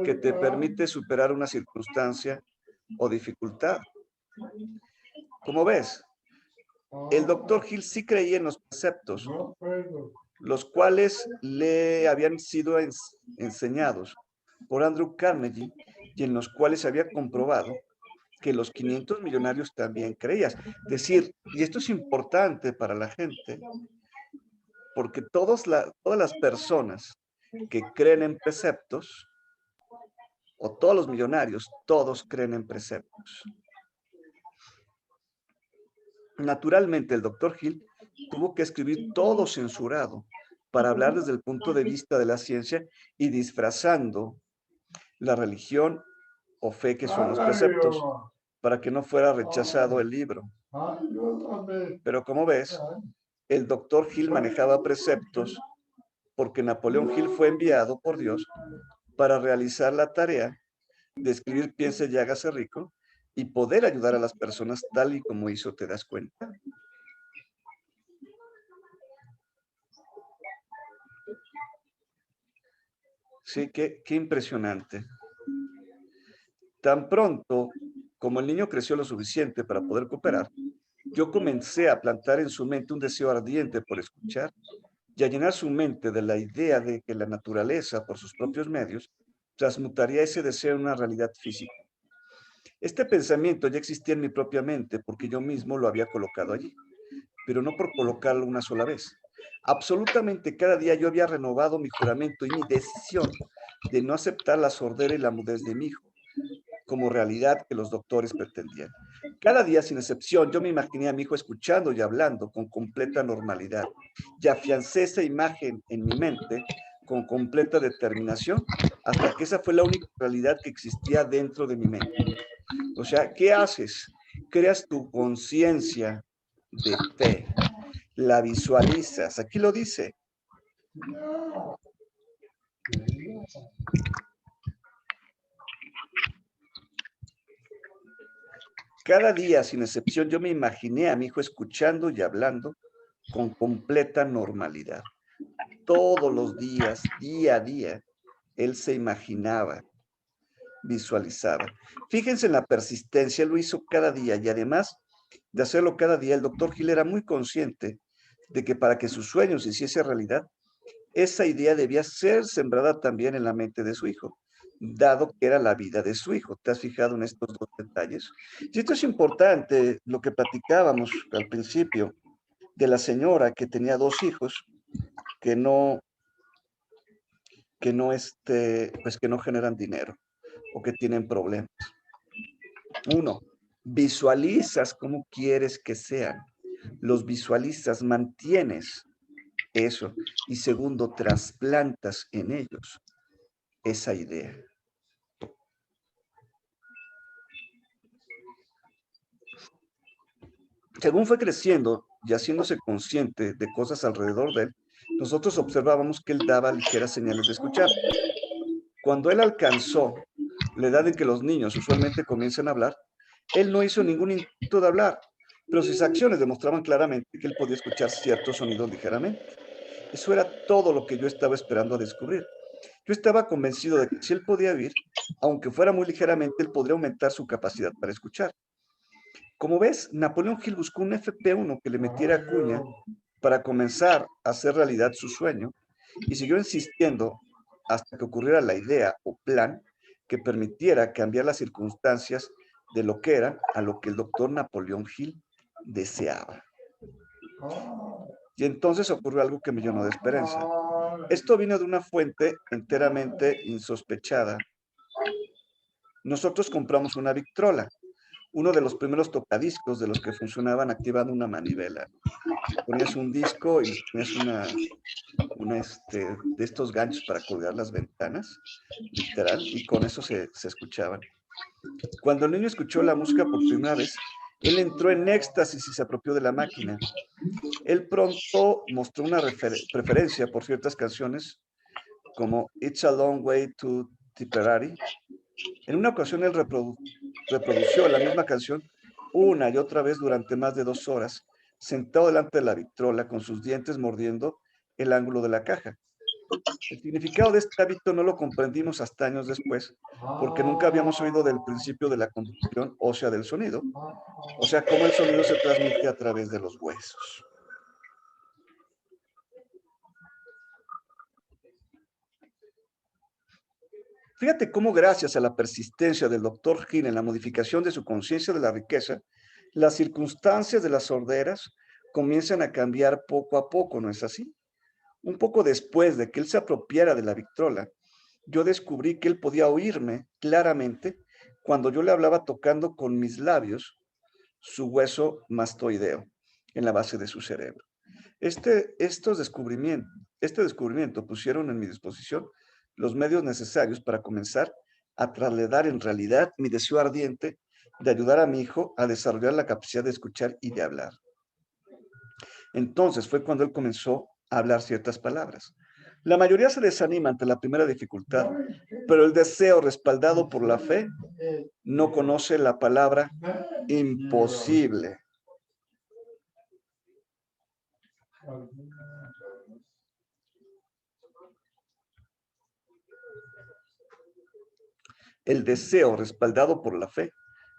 que te permite superar una circunstancia o dificultad? Como ves, el doctor Hill sí creía en los preceptos, los cuales le habían sido enseñados por Andrew Carnegie y en los cuales se había comprobado que los 500 millonarios también creían. Decir, y esto es importante para la gente, porque todas las personas que creen en preceptos, o todos los millonarios, todos creen en preceptos. Naturalmente, el doctor Hill tuvo que escribir todo censurado para hablar desde el punto de vista de la ciencia y disfrazando la religión o fe que son los preceptos, para que no fuera rechazado el libro. Pero como ves, el doctor Hill manejaba preceptos porque Napoleón Hill fue enviado por Dios para realizar la tarea de escribir Piense y hágase rico y poder ayudar a las personas tal y como hizo, ¿te das cuenta? Sí, qué impresionante. Tan pronto como el niño creció lo suficiente para poder cooperar, yo comencé a plantar en su mente un deseo ardiente por escuchar y a llenar su mente de la idea de que la naturaleza, por sus propios medios, transmutaría ese deseo en una realidad física. Este pensamiento ya existía en mi propia mente porque yo mismo lo había colocado allí, pero no por colocarlo una sola vez. Absolutamente cada día yo había renovado mi juramento y mi decisión de no aceptar la sordera y la mudez de mi hijo como realidad que los doctores pretendían. Cada día, sin excepción, yo me imaginé a mi hijo escuchando y hablando con completa normalidad y afiancé esa imagen en mi mente con completa determinación hasta que esa fue la única realidad que existía dentro de mi mente. O sea, ¿qué haces? Creas tu conciencia de fe, la visualizas. Aquí lo dice. Cada día, sin excepción, yo me imaginé a mi hijo escuchando y hablando con completa normalidad. Todos los días, día a día, él se imaginaba, visualizaba. Fíjense en la persistencia, él lo hizo cada día y además de hacerlo cada día, el doctor Hill era muy consciente de que para que sus sueños se hiciese realidad, esa idea debía ser sembrada también en la mente de su hijo, dado que era la vida de su hijo. ¿Te has fijado en estos dos detalles? Y esto es importante, lo que platicábamos al principio, de la señora que tenía dos hijos que no generan dinero o que tienen problemas. Uno, visualizas cómo quieres que sean. Los visualizas, mantienes eso. Y segundo, trasplantas en ellos esa idea. Según fue creciendo y haciéndose consciente de cosas alrededor de él, nosotros observábamos que él daba ligeras señales de escuchar. Cuando él alcanzó la edad en que los niños usualmente comienzan a hablar, él no hizo ningún intento de hablar, pero sus acciones demostraban claramente que él podía escuchar ciertos sonidos ligeramente. Eso era todo lo que yo estaba esperando a descubrir. Yo estaba convencido de que si él podía oír, aunque fuera muy ligeramente, él podría aumentar su capacidad para escuchar. Como ves, Napoleón Hill buscó un FP1 que le metiera cuña para comenzar a hacer realidad su sueño y siguió insistiendo hasta que ocurriera la idea o plan que permitiera cambiar las circunstancias de lo que era a lo que el doctor Napoleón Hill deseaba. Y entonces ocurrió algo que me llenó de esperanza. Esto vino de una fuente enteramente insospechada. Nosotros compramos una Victrola, uno de los primeros tocadiscos de los que funcionaban activando una manivela. Ponías un disco y ponías de estos ganchos para colgar las ventanas, literal, y con eso se escuchaban. Cuando el niño escuchó la música por primera vez, él entró en éxtasis y se apropió de la máquina. Él pronto mostró una preferencia por ciertas canciones, como It's a Long Way to Tipperary. En una ocasión él reprodució la misma canción una y otra vez durante más de 2 horas, sentado delante de la Victrola con sus dientes mordiendo el ángulo de la caja. El significado de este hábito no lo comprendimos hasta años después, porque nunca habíamos oído del principio de la conducción ósea del sonido, o sea, cómo el sonido se transmite a través de los huesos. Fíjate cómo gracias a la persistencia del Dr. Hill en la modificación de su conciencia de la riqueza, las circunstancias de las sorderas comienzan a cambiar poco a poco, ¿no es así? Un poco después de que él se apropiara de la Victrola, yo descubrí que él podía oírme claramente cuando yo le hablaba tocando con mis labios su hueso mastoideo en la base de su cerebro. Este descubrimiento pusieron en mi disposición los medios necesarios para comenzar a trasladar en realidad mi deseo ardiente de ayudar a mi hijo a desarrollar la capacidad de escuchar y de hablar. Entonces fue cuando él comenzó a hablar ciertas palabras. La mayoría se desanima ante la primera dificultad, pero el deseo respaldado por la fe no conoce la palabra imposible. El deseo respaldado por la fe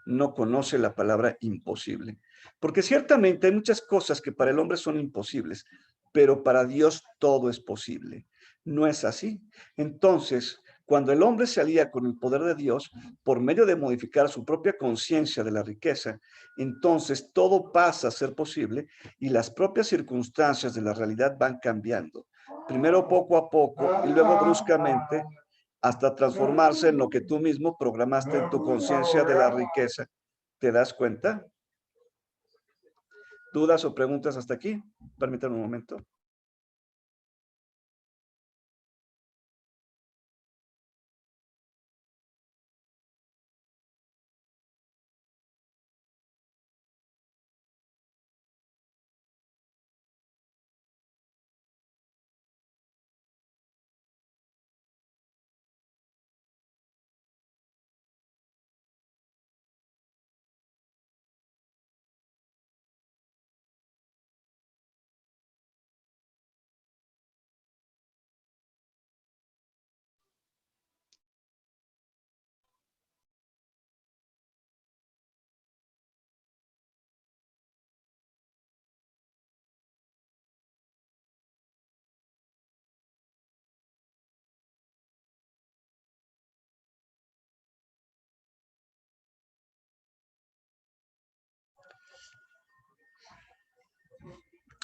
no conoce la palabra imposible. Porque ciertamente hay muchas cosas que para el hombre son imposibles, pero para Dios todo es posible. No es así. Entonces, cuando el hombre se alía con el poder de Dios por medio de modificar su propia conciencia de la riqueza, entonces todo pasa a ser posible y las propias circunstancias de la realidad van cambiando. Primero poco a poco y luego bruscamente, hasta transformarse en lo que tú mismo programaste en tu conciencia de la riqueza. ¿Te das cuenta? ¿Dudas o preguntas hasta aquí? Permítanme un momento.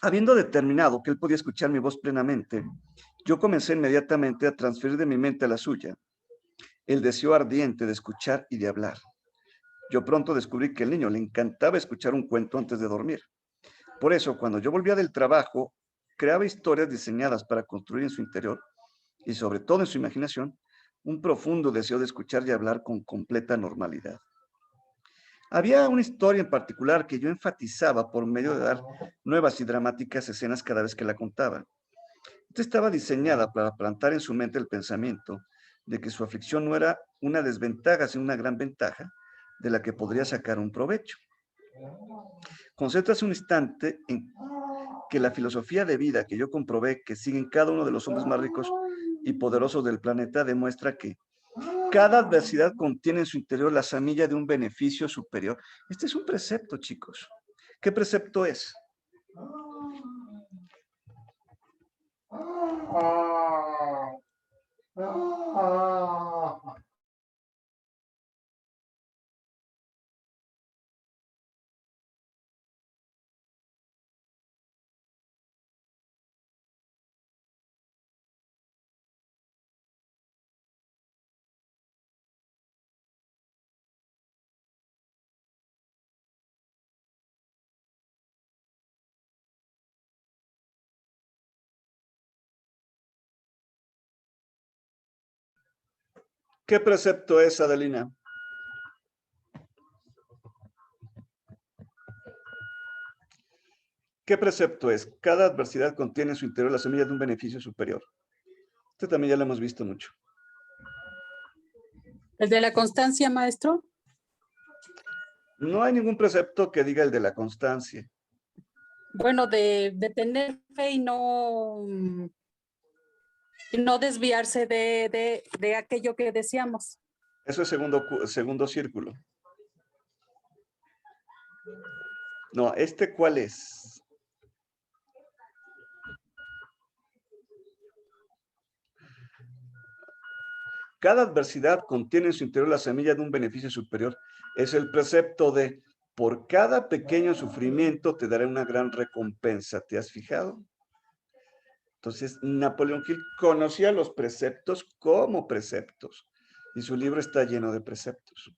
Habiendo determinado que él podía escuchar mi voz plenamente, yo comencé inmediatamente a transferir de mi mente a la suya el deseo ardiente de escuchar y de hablar. Yo pronto descubrí que al niño le encantaba escuchar un cuento antes de dormir. Por eso, cuando yo volvía del trabajo, creaba historias diseñadas para construir en su interior y sobre todo en su imaginación un profundo deseo de escuchar y hablar con completa normalidad. Había una historia en particular que yo enfatizaba por medio de dar nuevas y dramáticas escenas cada vez que la contaba. Esta estaba diseñada para plantar en su mente el pensamiento de que su aflicción no era una desventaja, sino una gran ventaja de la que podría sacar un provecho. Concéntrase un instante en que la filosofía de vida que yo comprobé que siguen cada uno de los hombres más ricos y poderosos del planeta demuestra que cada adversidad contiene en su interior la semilla de un beneficio superior. Este es un precepto, chicos. ¿Qué precepto es? ¿Qué precepto es, Adelina? ¿Qué precepto es? Cada adversidad contiene en su interior la semilla de un beneficio superior. Este también ya lo hemos visto mucho. ¿El de la constancia, maestro? No hay ningún precepto que diga el de la constancia. Bueno, de tener fe y no desviarse de aquello que deseamos. Eso es segundo círculo. No, ¿cuál es? Cada adversidad contiene en su interior la semilla de un beneficio superior. Es el precepto de, por cada pequeño sufrimiento te daré una gran recompensa. ¿Te has fijado? Entonces, Napoleón Hill conocía los preceptos como preceptos y su libro está lleno de preceptos.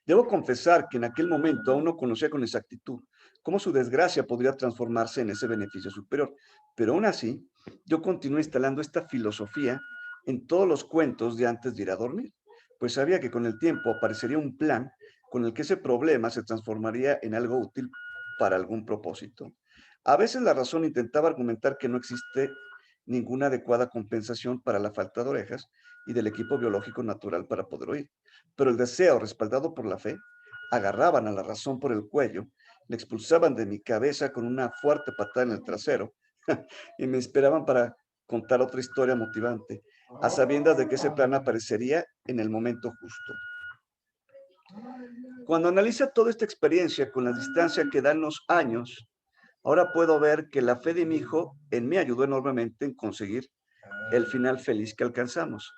Debo confesar que en aquel momento aún no conocía con exactitud cómo su desgracia podría transformarse en ese beneficio superior, pero aún así, yo continué instalando esta filosofía en todos los cuentos de antes de ir a dormir, pues sabía que con el tiempo aparecería un plan con el que ese problema se transformaría en algo útil para algún propósito. A veces la razón intentaba argumentar que no existe ninguna adecuada compensación para la falta de orejas y del equipo biológico natural para poder oír, pero el deseo, respaldado por la fe, agarraban a la razón por el cuello, le expulsaban de mi cabeza con una fuerte patada en el trasero y me esperaban para contar otra historia motivante, a sabiendas de que ese plan aparecería en el momento justo. Cuando analiza toda esta experiencia con la distancia que dan los años, ahora puedo ver que la fe de mi hijo en mí ayudó enormemente en conseguir el final feliz que alcanzamos.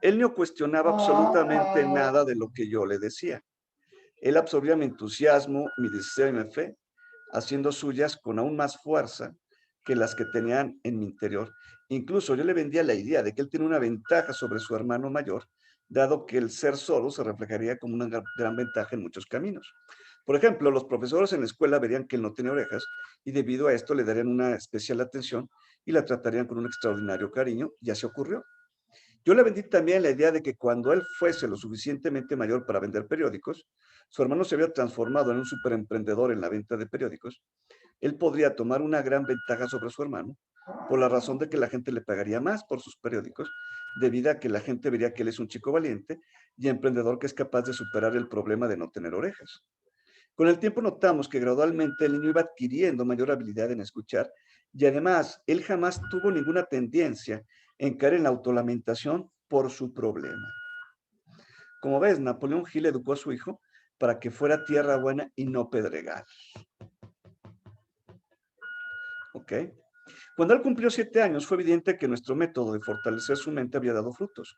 Él no cuestionaba absolutamente nada de lo que yo le decía. Él absorbía mi entusiasmo, mi deseo y mi fe, haciendo suyas con aún más fuerza que las que tenían en mi interior. Incluso yo le vendía la idea de que él tiene una ventaja sobre su hermano mayor, dado que el ser solo se reflejaría como una gran ventaja en muchos caminos. Por ejemplo, los profesores en la escuela verían que él no tiene orejas y debido a esto le darían una especial atención y la tratarían con un extraordinario cariño, y así ocurrió. Yo le vendí también la idea de que cuando él fuese lo suficientemente mayor para vender periódicos, su hermano se había transformado en un superemprendedor en la venta de periódicos, él podría tomar una gran ventaja sobre su hermano por la razón de que la gente le pagaría más por sus periódicos, debido a que la gente vería que él es un chico valiente y emprendedor que es capaz de superar el problema de no tener orejas. Con el tiempo notamos que gradualmente el niño iba adquiriendo mayor habilidad en escuchar y además él jamás tuvo ninguna tendencia en caer en la autolamentación por su problema. Como ves, Napoleón Hill educó a su hijo para que fuera tierra buena y no pedregal. ¿Ok? Cuando él cumplió 7 años, fue evidente que nuestro método de fortalecer su mente había dado frutos.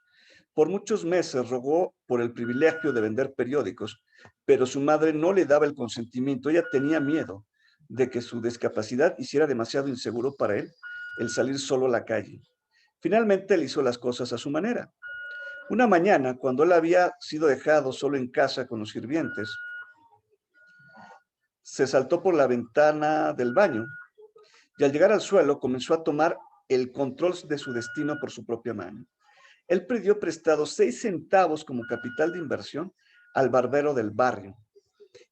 Por muchos meses rogó por el privilegio de vender periódicos, pero su madre no le daba el consentimiento. Ella tenía miedo de que su discapacidad hiciera demasiado inseguro para él el salir solo a la calle. Finalmente, él hizo las cosas a su manera. Una mañana, cuando él había sido dejado solo en casa con los sirvientes, se saltó por la ventana del baño y al llegar al suelo comenzó a tomar el control de su destino por su propia mano. Él pidió prestado 6 centavos como capital de inversión al barbero del barrio.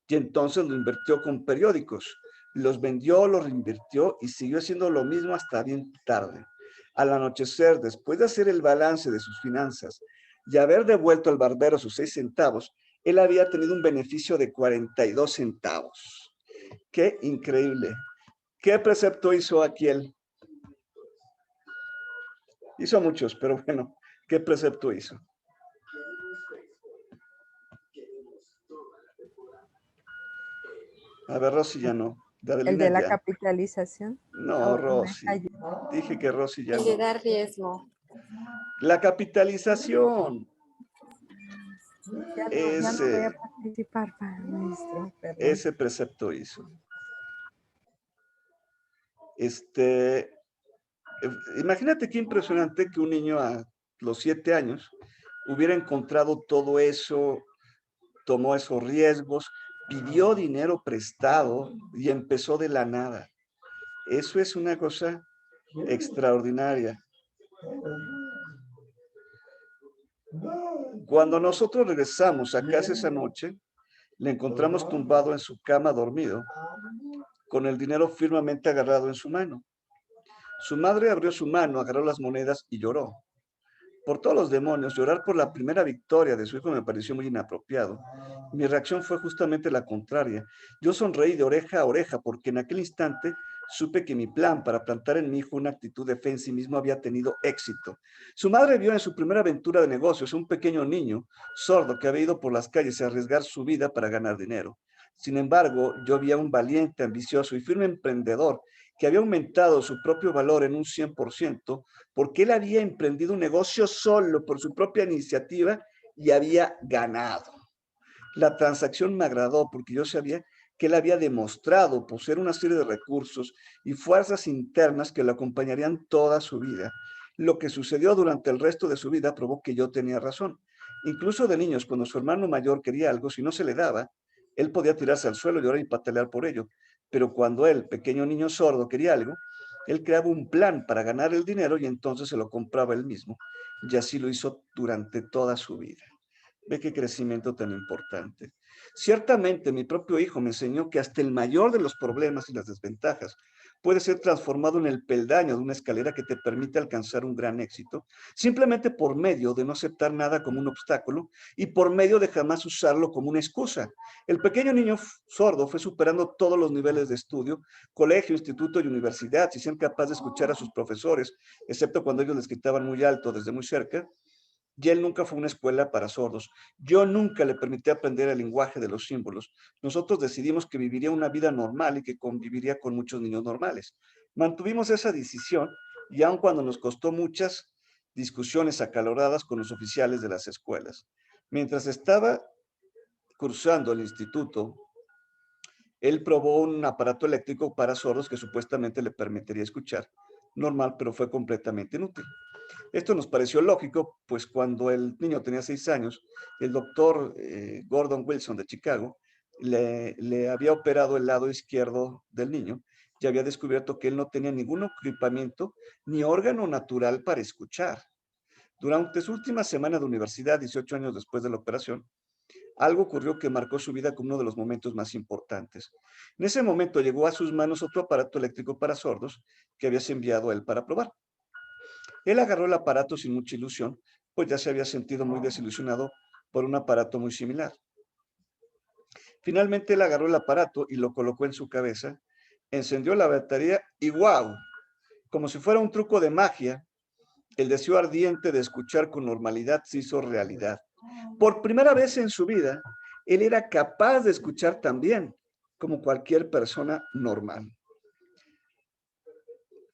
Y entonces lo invirtió con periódicos. Los vendió, los reinvirtió y siguió haciendo lo mismo hasta bien tarde. Al anochecer, después de hacer el balance de sus finanzas y haber devuelto al barbero sus 6 centavos, él había tenido un beneficio de 42 centavos. ¡Qué increíble! ¿Qué precepto hizo aquí él? Hizo muchos, pero bueno, ¿qué precepto hizo? A ver, Rosy ya no. El de la ya. capitalización. No, Rosy. Dije que Rosy ya El no. de dar riesgo. La capitalización. Ya no voy a participar, maestro. Perdón. Ese precepto hizo. Imagínate qué impresionante que un niño a los 7 años hubiera encontrado todo eso, tomó esos riesgos, pidió dinero prestado y empezó de la nada. Eso es una cosa extraordinaria. Cuando nosotros regresamos a casa esa noche, le encontramos tumbado en su cama dormido, con el dinero firmemente agarrado en su mano. Su madre abrió su mano, agarró las monedas y lloró. Por todos los demonios, llorar por la primera victoria de su hijo me pareció muy inapropiado. Mi reacción fue justamente la contraria. Yo sonreí de oreja a oreja porque en aquel instante supe que mi plan para plantar en mi hijo una actitud de fe en sí mismo había tenido éxito. Su madre vio en su primera aventura de negocios a un pequeño niño sordo que había ido por las calles a arriesgar su vida para ganar dinero. Sin embargo, yo vi a un valiente, ambicioso y firme emprendedor que había aumentado su propio valor en un 100%, porque él había emprendido un negocio solo por su propia iniciativa y había ganado. La transacción me agradó porque yo sabía que él había demostrado poseer una serie de recursos y fuerzas internas que lo acompañarían toda su vida. Lo que sucedió durante el resto de su vida probó que yo tenía razón. Incluso de niños, cuando su hermano mayor quería algo, si no se le daba, él podía tirarse al suelo, llorar y patalear por ello. Pero cuando él, pequeño niño sordo, quería algo, él creaba un plan para ganar el dinero y entonces se lo compraba él mismo. Y así lo hizo durante toda su vida. Ve qué crecimiento tan importante. Ciertamente, mi propio hijo me enseñó que hasta el mayor de los problemas y las desventajas puede ser transformado en el peldaño de una escalera que te permite alcanzar un gran éxito, simplemente por medio de no aceptar nada como un obstáculo y por medio de jamás usarlo como una excusa. El pequeño niño sordo fue superando todos los niveles de estudio, colegio, instituto y universidad, sin ser capaz de escuchar a sus profesores, excepto cuando ellos les gritaban muy alto desde muy cerca. Y él nunca fue una escuela para sordos. Yo nunca le permití aprender el lenguaje de los símbolos. Nosotros decidimos que viviría una vida normal y que conviviría con muchos niños normales. Mantuvimos esa decisión y aun cuando nos costó muchas discusiones acaloradas con los oficiales de las escuelas. Mientras estaba cursando el instituto, él probó un aparato eléctrico para sordos que supuestamente le permitiría escuchar normal, pero fue completamente inútil. Esto nos pareció lógico, pues cuando el niño tenía 6 años, el doctor Gordon Wilson de Chicago le había operado el lado izquierdo del niño y había descubierto que él no tenía ningún equipamiento ni órgano natural para escuchar. Durante su última semana de universidad, 18 años después de la operación, algo ocurrió que marcó su vida como uno de los momentos más importantes. En ese momento llegó a sus manos otro aparato eléctrico para sordos que habías enviado a él para probar. Él agarró el aparato sin mucha ilusión, pues ya se había sentido muy desilusionado por un aparato muy similar. Finalmente él agarró el aparato y lo colocó en su cabeza, encendió la batería y ¡guau! Como si fuera un truco de magia, el deseo ardiente de escuchar con normalidad se hizo realidad. Por primera vez en su vida, él era capaz de escuchar tan bien como cualquier persona normal.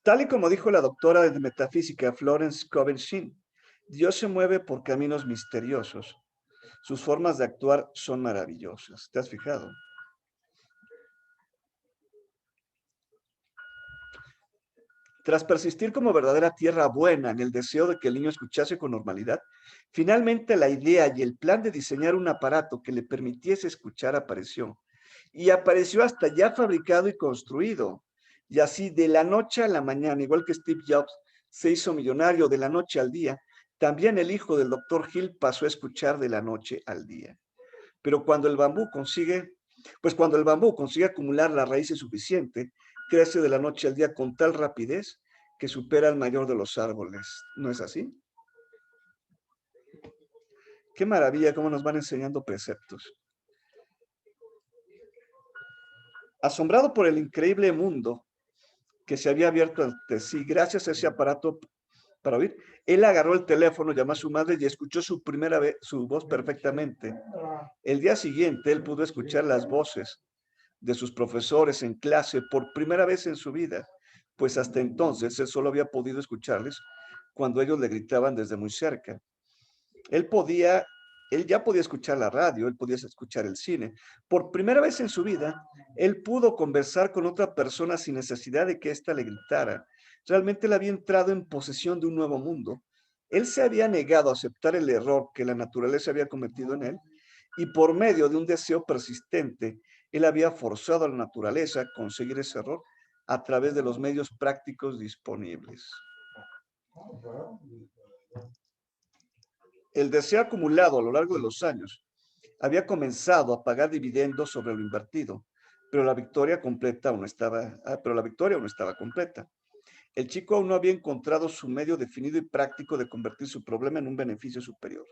Tal y como dijo la doctora de metafísica Florence Coben-Shinn, Dios se mueve por caminos misteriosos. Sus formas de actuar son maravillosas. ¿Te has fijado? Tras persistir como verdadera tierra buena en el deseo de que el niño escuchase con normalidad, finalmente la idea y el plan de diseñar un aparato que le permitiese escuchar apareció. Y apareció hasta ya fabricado y construido. Y así, de la noche a la mañana, igual que Steve Jobs se hizo millonario de la noche al día, también el hijo del Dr. Hill pasó a escuchar de la noche al día. Pero cuando el bambú consigue acumular la raíz suficiente, crece de la noche al día con tal rapidez que supera al mayor de los árboles. ¿No es así? Qué maravilla cómo nos van enseñando preceptos. Asombrado por el increíble mundo que se había abierto ante sí gracias a ese aparato para oír, él agarró el teléfono, llamó a su madre y escuchó su voz perfectamente. El día siguiente, él pudo escuchar las voces de sus profesores en clase por primera vez en su vida, pues hasta entonces él solo había podido escucharles cuando ellos le gritaban desde muy cerca. Él ya podía escuchar la radio, él podía escuchar el cine. Por primera vez en su vida, él pudo conversar con otra persona sin necesidad de que ésta le gritara. Realmente él había entrado en posesión de un nuevo mundo. Él se había negado a aceptar el error que la naturaleza había cometido en él y por medio de un deseo persistente, él había forzado a la naturaleza a conseguir ese error a través de los medios prácticos disponibles. El deseo acumulado a lo largo de los años había comenzado a pagar dividendos sobre lo invertido, pero la victoria aún no estaba completa. El chico aún no había encontrado su medio definido y práctico de convertir su problema en un beneficio superior.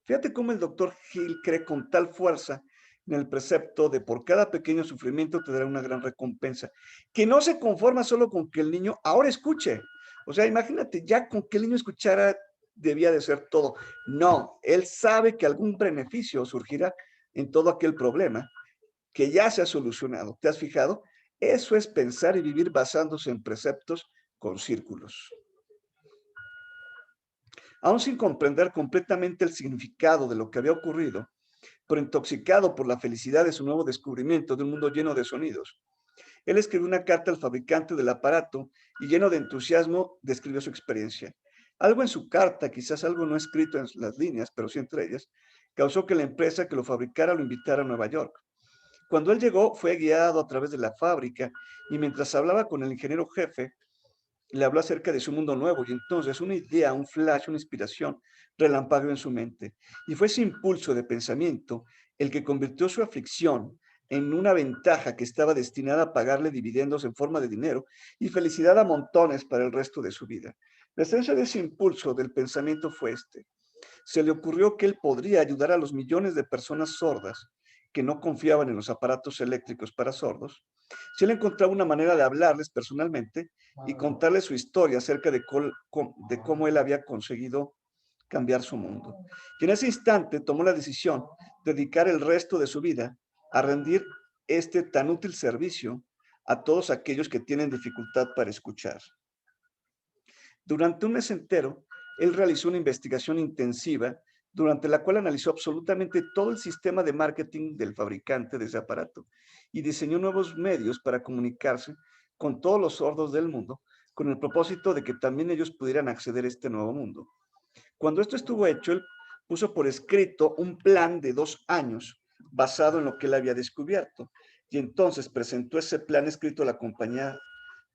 Fíjate cómo el doctor Hill cree con tal fuerza en el precepto de por cada pequeño sufrimiento te dará una gran recompensa, que no se conforma solo con que el niño ahora escuche. O sea, imagínate, ya con que el niño escuchara debía de ser todo. No, él sabe que algún beneficio surgirá en todo aquel problema que ya se ha solucionado. ¿Te has fijado? Eso es pensar y vivir basándose en preceptos con círculos. Aún sin comprender completamente el significado de lo que había ocurrido, pero intoxicado por la felicidad de su nuevo descubrimiento de un mundo lleno de sonidos, él escribió una carta al fabricante del aparato y lleno de entusiasmo describió su experiencia. Algo en su carta, quizás algo no escrito en las líneas, pero sí entre ellas, causó que la empresa que lo fabricara lo invitara a Nueva York. Cuando él llegó, fue guiado a través de la fábrica y mientras hablaba con el ingeniero jefe, le habló acerca de su mundo nuevo y entonces una idea, un flash, una inspiración relampagueó en su mente. Y fue ese impulso de pensamiento el que convirtió su aflicción en una ventaja que estaba destinada a pagarle dividendos en forma de dinero y felicidad a montones para el resto de su vida. La esencia de ese impulso del pensamiento fue este. Se le ocurrió que él podría ayudar a los millones de personas sordas que no confiaban en los aparatos eléctricos para sordos, si él encontraba una manera de hablarles personalmente y contarles su historia acerca de cómo él había conseguido cambiar su mundo. Y en ese instante tomó la decisión de dedicar el resto de su vida a rendir este tan útil servicio a todos aquellos que tienen dificultad para escuchar. Durante un mes entero, él realizó una investigación intensiva durante la cual analizó absolutamente todo el sistema de marketing del fabricante de ese aparato y diseñó nuevos medios para comunicarse con todos los sordos del mundo con el propósito de que también ellos pudieran acceder a este nuevo mundo. Cuando esto estuvo hecho, él puso por escrito un plan de 2 años basado en lo que él había descubierto y entonces presentó ese plan escrito a la compañía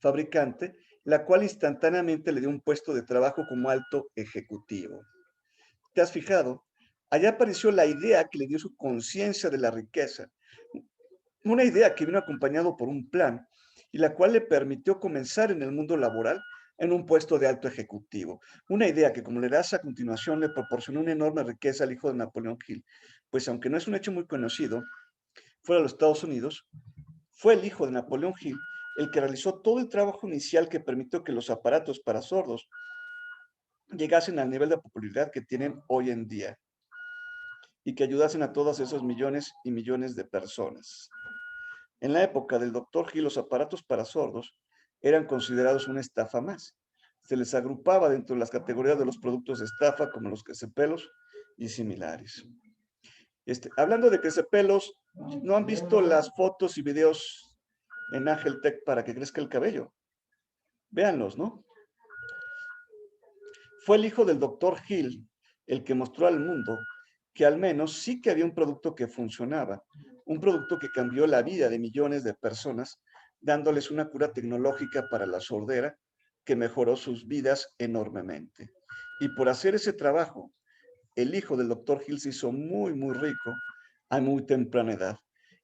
fabricante, la cual instantáneamente le dio un puesto de trabajo como alto ejecutivo. ¿Te has fijado? Allá apareció la idea que le dio su conciencia de la riqueza. Una idea que vino acompañado por un plan y la cual le permitió comenzar en el mundo laboral en un puesto de alto ejecutivo. Una idea que, como leerás a continuación, le proporcionó una enorme riqueza al hijo de Napoleón Hill. Pues aunque no es un hecho muy conocido, fuera de los Estados Unidos, fue el hijo de Napoleón Hill el que realizó todo el trabajo inicial que permitió que los aparatos para sordos llegasen al nivel de popularidad que tienen hoy en día y que ayudasen a todos esos millones y millones de personas. En la época del Dr. Hill, los aparatos para sordos eran considerados una estafa más. Se les agrupaba dentro de las categorías de los productos de estafa como los crecepelos y similares. Hablando de crecepelos, ¿no han visto las fotos y videos en Ángel Tech para que crezca el cabello? Véanlos, ¿no? Fue el hijo del Dr. Hill el que mostró al mundo que al menos sí que había un producto que funcionaba, un producto que cambió la vida de millones de personas, dándoles una cura tecnológica para la sordera que mejoró sus vidas enormemente. Y por hacer ese trabajo, el hijo del Dr. Hill se hizo muy, muy rico a muy temprana edad.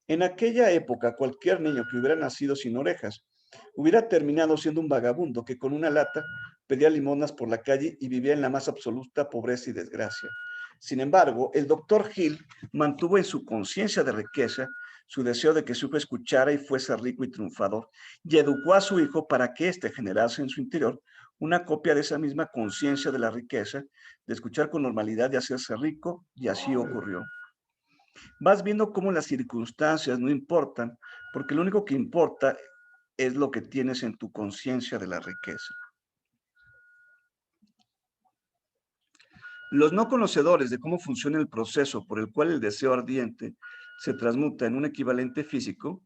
En aquella época, cualquier niño que hubiera nacido sin orejas hubiera terminado siendo un vagabundo que con una lata pedía limonas por la calle y vivía en la más absoluta pobreza y desgracia. Sin embargo, el doctor Hill mantuvo en su conciencia de riqueza su deseo de que su hijo escuchara y fuese rico y triunfador, y educó a su hijo para que éste generase en su interior una copia de esa misma conciencia de la riqueza, de escuchar con normalidad y hacerse rico, y así ocurrió. Vas viendo cómo las circunstancias no importan, porque lo único que importa es lo que tienes en tu conciencia de la riqueza. Los no conocedores de cómo funciona el proceso por el cual el deseo ardiente se transmuta en un equivalente físico,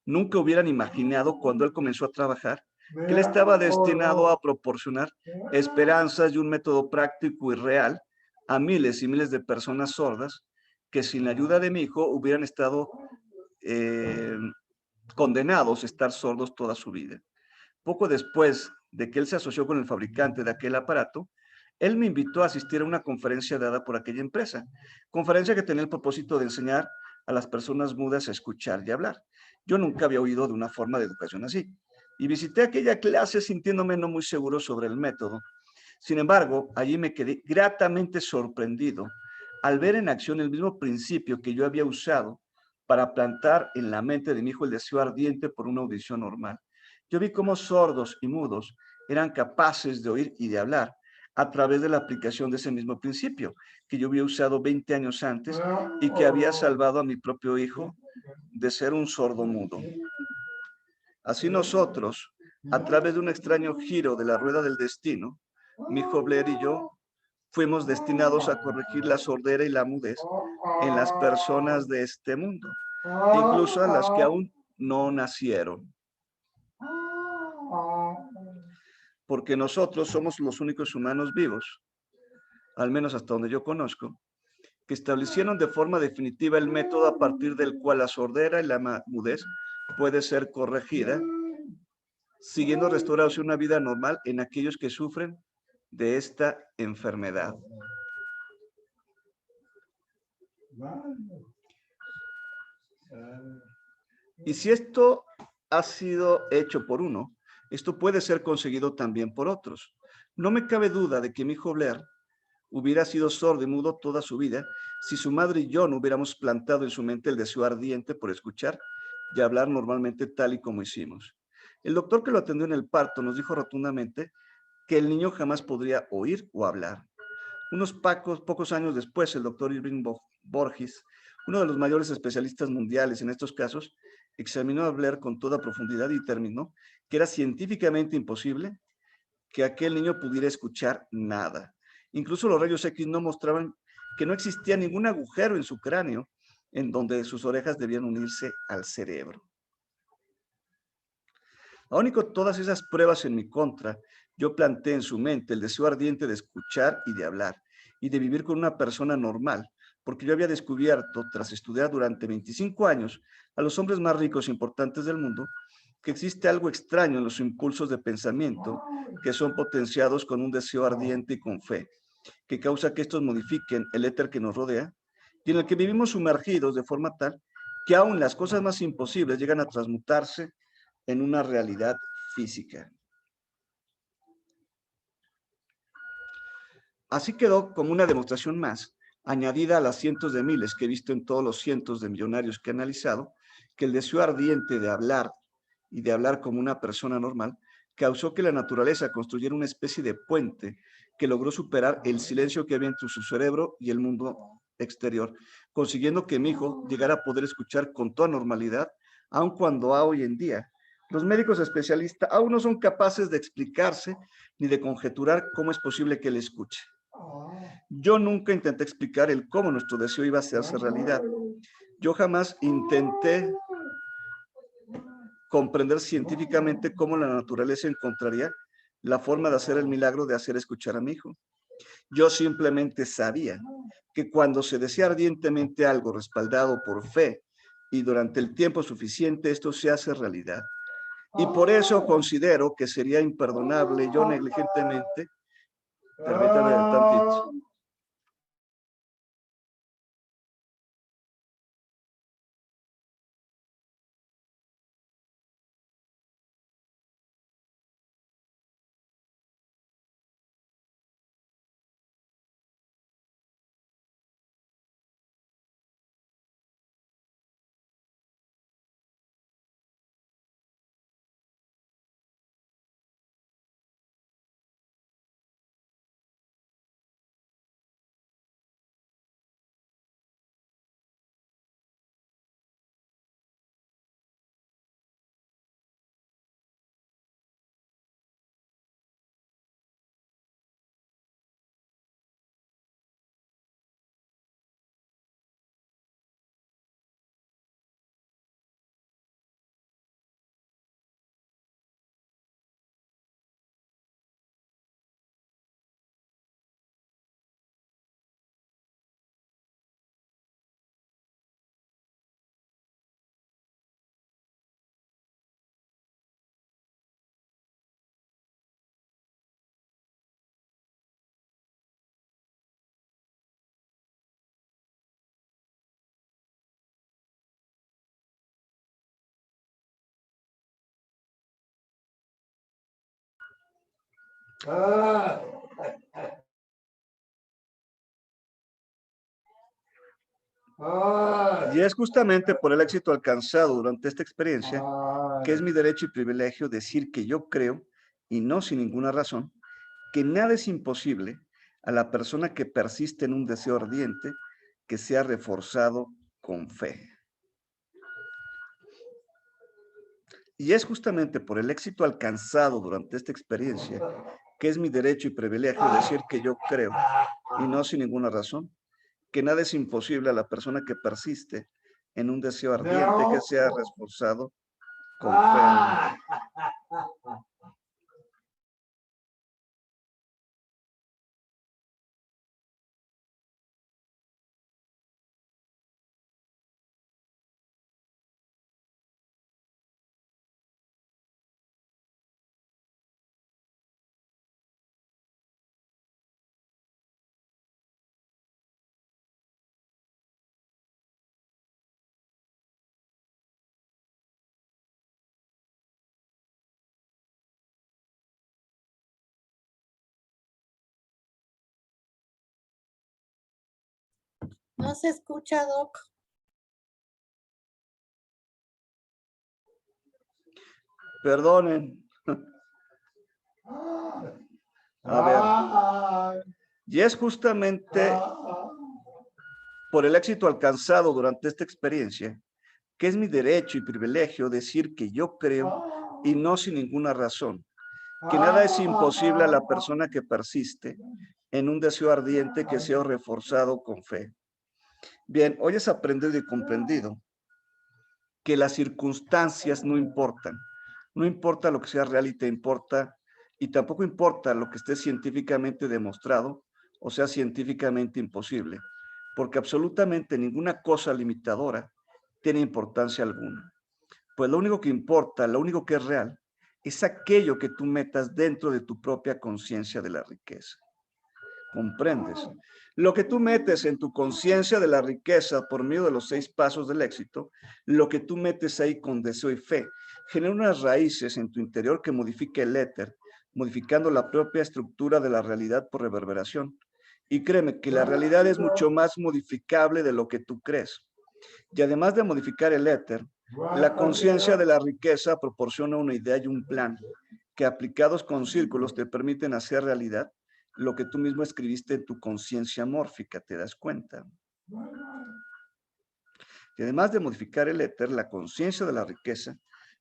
nunca hubieran imaginado cuando él comenzó a trabajar que él estaba destinado a proporcionar esperanzas y un método práctico y real a miles y miles de personas sordas que sin la ayuda de mi hijo hubieran estado condenados a estar sordos toda su vida. Poco después de que él se asoció con el fabricante de aquel aparato, él me invitó a asistir a una conferencia dada por aquella empresa, conferencia que tenía el propósito de enseñar a las personas mudas a escuchar y hablar. Yo nunca había oído de una forma de educación así, y visité aquella clase sintiéndome no muy seguro sobre el método. Sin embargo, allí me quedé gratamente sorprendido al ver en acción el mismo principio que yo había usado para plantar en la mente de mi hijo el deseo ardiente por una audición normal. Yo vi cómo sordos y mudos eran capaces de oír y de hablar a través de la aplicación de ese mismo principio que yo había usado 20 años antes y que había salvado a mi propio hijo de ser un sordo mudo. Así nosotros, a través de un extraño giro de la rueda del destino, mi hijo Blair y yo fuimos destinados a corregir la sordera y la mudez en las personas de este mundo, incluso a las que aún no nacieron. Porque nosotros somos los únicos humanos vivos, al menos hasta donde yo conozco, que establecieron de forma definitiva el método a partir del cual la sordera y la mudez puede ser corregida, siguiendo restaurarse una vida normal en aquellos que sufren de esta enfermedad. Y si esto ha sido hecho por uno, esto puede ser conseguido también por otros. No me cabe duda de que mi hijo Blair hubiera sido sordo y mudo toda su vida si su madre y yo no hubiéramos plantado en su mente el deseo ardiente por escuchar y hablar normalmente tal y como hicimos. El doctor que lo atendió en el parto nos dijo rotundamente que el niño jamás podría oír o hablar. Unos pocos años después, el doctor Irving Borges, uno de los mayores especialistas mundiales en estos casos, examinó a Blair con toda profundidad y determinó que era científicamente imposible que aquel niño pudiera escuchar nada. Incluso los rayos X no mostraban que no existía ningún agujero en su cráneo en donde sus orejas debían unirse al cerebro. Aún con todas esas pruebas en mi contra, yo planté en su mente el deseo ardiente de escuchar y de hablar y de vivir con una persona normal, porque yo había descubierto, tras estudiar durante 25 años a los hombres más ricos e importantes del mundo, que existe algo extraño en los impulsos de pensamiento que son potenciados con un deseo ardiente y con fe, que causa que estos modifiquen el éter que nos rodea y en el que vivimos sumergidos de forma tal que aún las cosas más imposibles llegan a transmutarse en una realidad física. Así quedó como una demostración más, añadida a las cientos de miles que he visto en todos los cientos de millonarios que he analizado, que el deseo ardiente de hablar y de hablar como una persona normal causó que la naturaleza construyera una especie de puente que logró superar el silencio que había entre su cerebro y el mundo exterior, consiguiendo que mi hijo llegara a poder escuchar con toda normalidad, aun cuando hoy en día los médicos especialistas aún no son capaces de explicarse ni de conjeturar cómo es posible que él escuche. Yo nunca intenté explicar el cómo nuestro deseo iba a hacerse realidad. Yo jamás intenté comprender científicamente cómo la naturaleza encontraría la forma de hacer el milagro de hacer escuchar a mi hijo. Yo simplemente sabía que cuando se desea ardientemente algo respaldado por fe y durante el tiempo suficiente, esto se hace realidad. Y por eso considero que sería imperdonable yo negligentemente, permítame tantito, Y es justamente por el éxito alcanzado durante esta experiencia que es mi derecho y privilegio decir que yo creo, y no sin ninguna razón, que nada es imposible a la persona que persiste en un deseo ardiente que sea reforzado con fe. Y es justamente por el éxito alcanzado durante esta experiencia que es mi derecho y privilegio decir que yo creo, y no sin ninguna razón, que nada es imposible a la persona que persiste en un deseo ardiente que sea reforzado con fe. No se escucha, Doc. Perdonen. A ver. Y es justamente por el éxito alcanzado durante esta experiencia que es mi derecho y privilegio decir que yo creo, y no sin ninguna razón, que nada es imposible a la persona que persiste en un deseo ardiente que sea reforzado con fe. Bien, hoy has aprendido y comprendido que las circunstancias no importan. No importa lo que sea real y te importa, y tampoco importa lo que esté científicamente demostrado o sea científicamente imposible, porque absolutamente ninguna cosa limitadora tiene importancia alguna. Pues lo único que importa, lo único que es real, es aquello que tú metas dentro de tu propia conciencia de la riqueza. ¿Comprendes? Lo que tú metes en tu conciencia de la riqueza por medio de los 6 pasos del éxito, lo que tú metes ahí con deseo y fe, genera unas raíces en tu interior que modifica el éter, modificando la propia estructura de la realidad por reverberación. Y créeme que la realidad es mucho más modificable de lo que tú crees. Y además de modificar el éter, la conciencia de la riqueza proporciona una idea y un plan que aplicados con círculos te permiten hacer realidad lo que tú mismo escribiste en tu conciencia mórfica, ¿te das cuenta? Y además de modificar el éter, la conciencia de la riqueza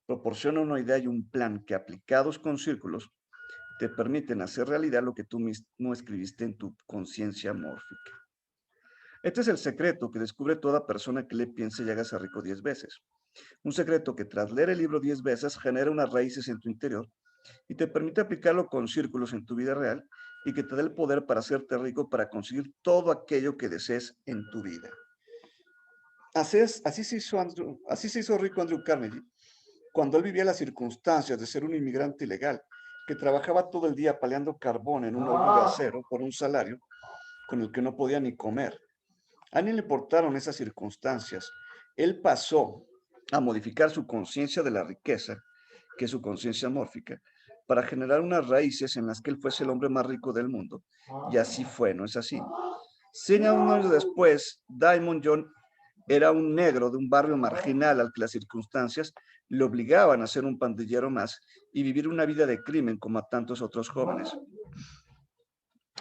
proporciona una idea y un plan que aplicados con círculos te permiten hacer realidad lo que tú mismo escribiste en tu conciencia mórfica. Este es el secreto que descubre toda persona que le piense y hágase rico 10 veces. Un secreto que tras leer el libro 10 veces genera unas raíces en tu interior y te permite aplicarlo con círculos en tu vida real y que te dé el poder para hacerte rico, para conseguir todo aquello que desees en tu vida. Así se hizo rico Andrew Carnegie cuando él vivía las circunstancias de ser un inmigrante ilegal que trabajaba todo el día paleando carbón en un horno de acero por un salario con el que no podía ni comer. A nadie le importaron esas circunstancias. Él pasó a modificar su conciencia de la riqueza, que es su conciencia mórfica, para generar unas raíces en las que él fuese el hombre más rico del mundo. Y así fue, ¿no es así? 100 años después, Diamond John era un negro de un barrio marginal al que las circunstancias le obligaban a ser un pandillero más y vivir una vida de crimen como a tantos otros jóvenes.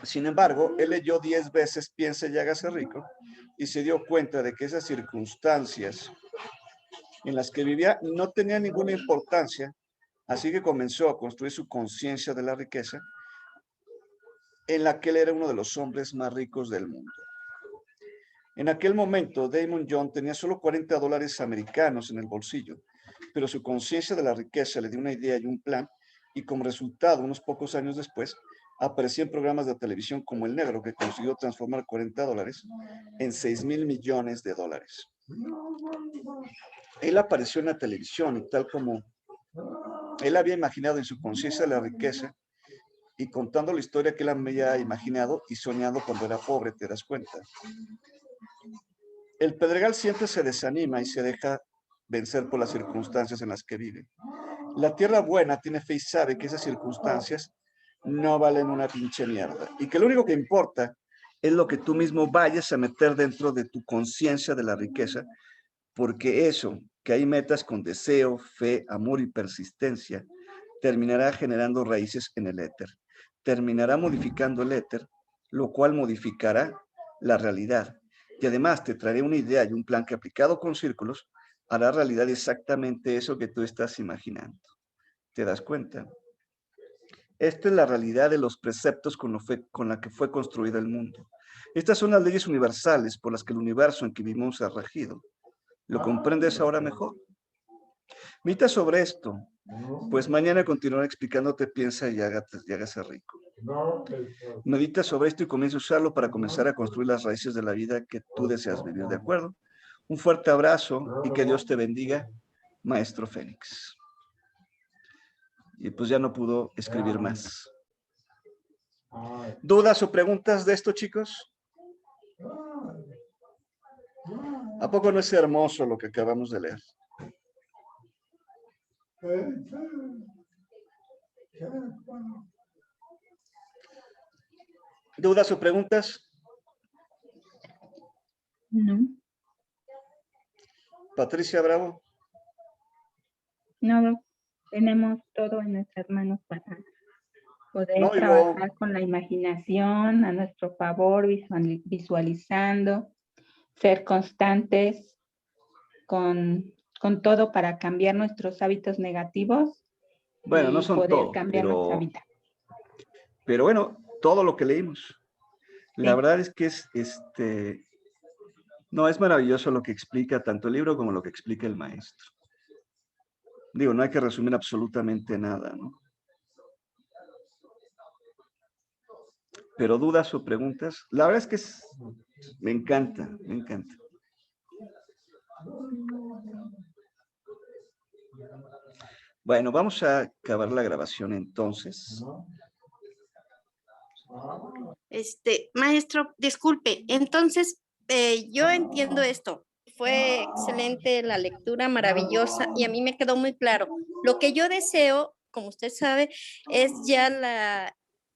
Sin embargo, él leyó 10 veces Piense y hágase rico y se dio cuenta de que esas circunstancias en las que vivía no tenían ninguna importancia, así que comenzó a construir su conciencia de la riqueza, en la que él era uno de los hombres más ricos del mundo. En aquel momento, Damon John tenía solo $40 americanos en el bolsillo, pero su conciencia de la riqueza le dio una idea y un plan, y como resultado, unos pocos años después, apareció en programas de televisión como El Negro, que consiguió transformar $40 en $6,000 millones. Él apareció en la televisión y tal como él había imaginado en su conciencia de la riqueza y contando la historia que él había imaginado y soñado cuando era pobre, ¿te das cuenta? El pedregal siempre se desanima y se deja vencer por las circunstancias en las que vive. La tierra buena tiene fe y sabe que esas circunstancias no valen una pinche mierda. Y que lo único que importa es lo que tú mismo vayas a meter dentro de tu conciencia de la riqueza, porque eso, que hay metas con deseo, fe, amor y persistencia, terminará generando raíces en el éter. Terminará modificando el éter, lo cual modificará la realidad. Y además te traeré una idea y un plan que aplicado con círculos hará realidad exactamente eso que tú estás imaginando. ¿Te das cuenta? Esta es la realidad de los preceptos con la que fue construido el mundo. Estas son las leyes universales por las que el universo en que vivimos ha regido. ¿Lo comprendes ahora mejor? Medita sobre esto, pues mañana continuaré explicándote, piensa y hágase rico. Medita sobre esto y comienza a usarlo para comenzar a construir las raíces de la vida que tú deseas vivir, ¿de acuerdo? Un fuerte abrazo y que Dios te bendiga, Maestro Fénix. Y pues ya no pudo escribir más. ¿Dudas o preguntas de esto, chicos? ¿A poco no es hermoso lo que acabamos de leer? ¿Dudas o preguntas? No, Patricia Bravo. no, tenemos todo en nuestras manos para poder No, trabajar con la imaginación a nuestro favor, visualizando, ser constantes con todo para cambiar nuestros hábitos negativos. Bueno, no y son poder todo, cambiar nuestra vida. pero bueno, todo lo que leímos. La Sí. verdad es que no, es maravilloso lo que explica tanto el libro como lo que explica el maestro. Digo, no hay que resumir absolutamente nada, ¿no? Pero dudas o preguntas, la verdad es que me encanta, me encanta. Bueno, vamos a acabar la grabación entonces. Maestro, disculpe, entonces yo entiendo esto. Fue excelente la lectura, maravillosa, y a mí me quedó muy claro. Lo que yo deseo, como usted sabe, es ya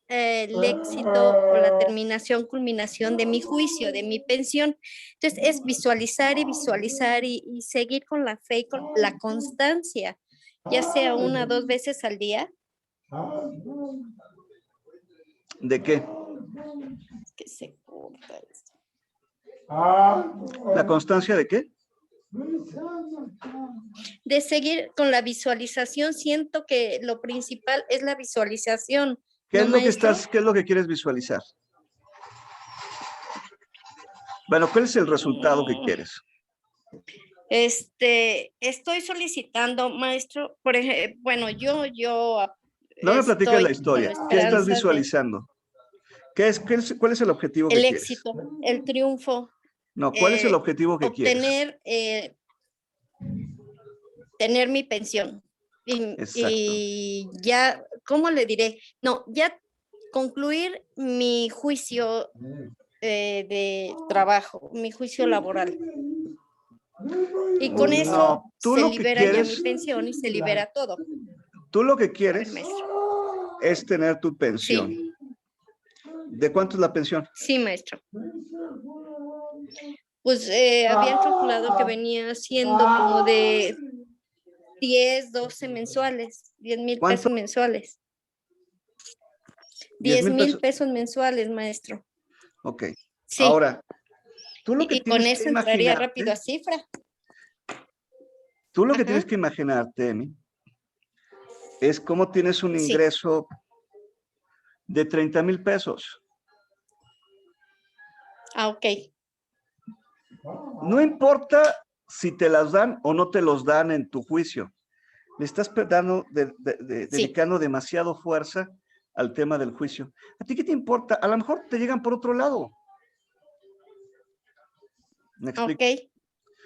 el éxito o la terminación, culminación de mi juicio, de mi pensión. Entonces, es visualizar y visualizar y seguir con la fe y con la constancia, ya sea 1 o 2 veces al día. ¿De qué? Es que se corta esto. ¿La constancia de qué? De seguir con la visualización. Siento que lo principal es la visualización. ¿Qué ¿no, es lo que maestro? qué es lo que quieres visualizar? Bueno, ¿cuál es el resultado que quieres? Estoy solicitando, maestro, por ejemplo, bueno, yo No me platiques la estoy historia. con ¿Qué estás esperanzas de visualizando? ¿Cuál es el objetivo que el quieres? éxito, el triunfo, No, ¿cuál es el objetivo que quieres? obtener, tener mi pensión. Exacto. Y ya, ¿cómo le diré? No, ya concluir mi juicio de trabajo, mi juicio laboral. Y con eso No, tú se lo que libera ya quieres, mi pensión y se libera todo. tú lo que A ver, quieres maestro. es tener tu pensión. Sí. ¿De cuánto es la pensión? Sí, maestro. Pues habían calculado que venía siendo como de 10, 12 mensuales, 10,000 ¿Cuánto? pesos mensuales. 10,000 10,000 pesos mensuales, maestro. Ok. Sí. Ahora, tú lo que Y con tienes eso que entraría imaginarte, rápido a cifra. tú lo que Ajá. tienes que imaginarte, Emi, es cómo tienes un Sí. ingreso de 30,000 pesos. Ah, ok. No importa si te las dan o no te los dan en tu juicio. Le estás dedicando demasiado fuerza al tema del juicio. ¿A ti qué te importa? A lo mejor te llegan por otro lado. ¿Me explico? Ok.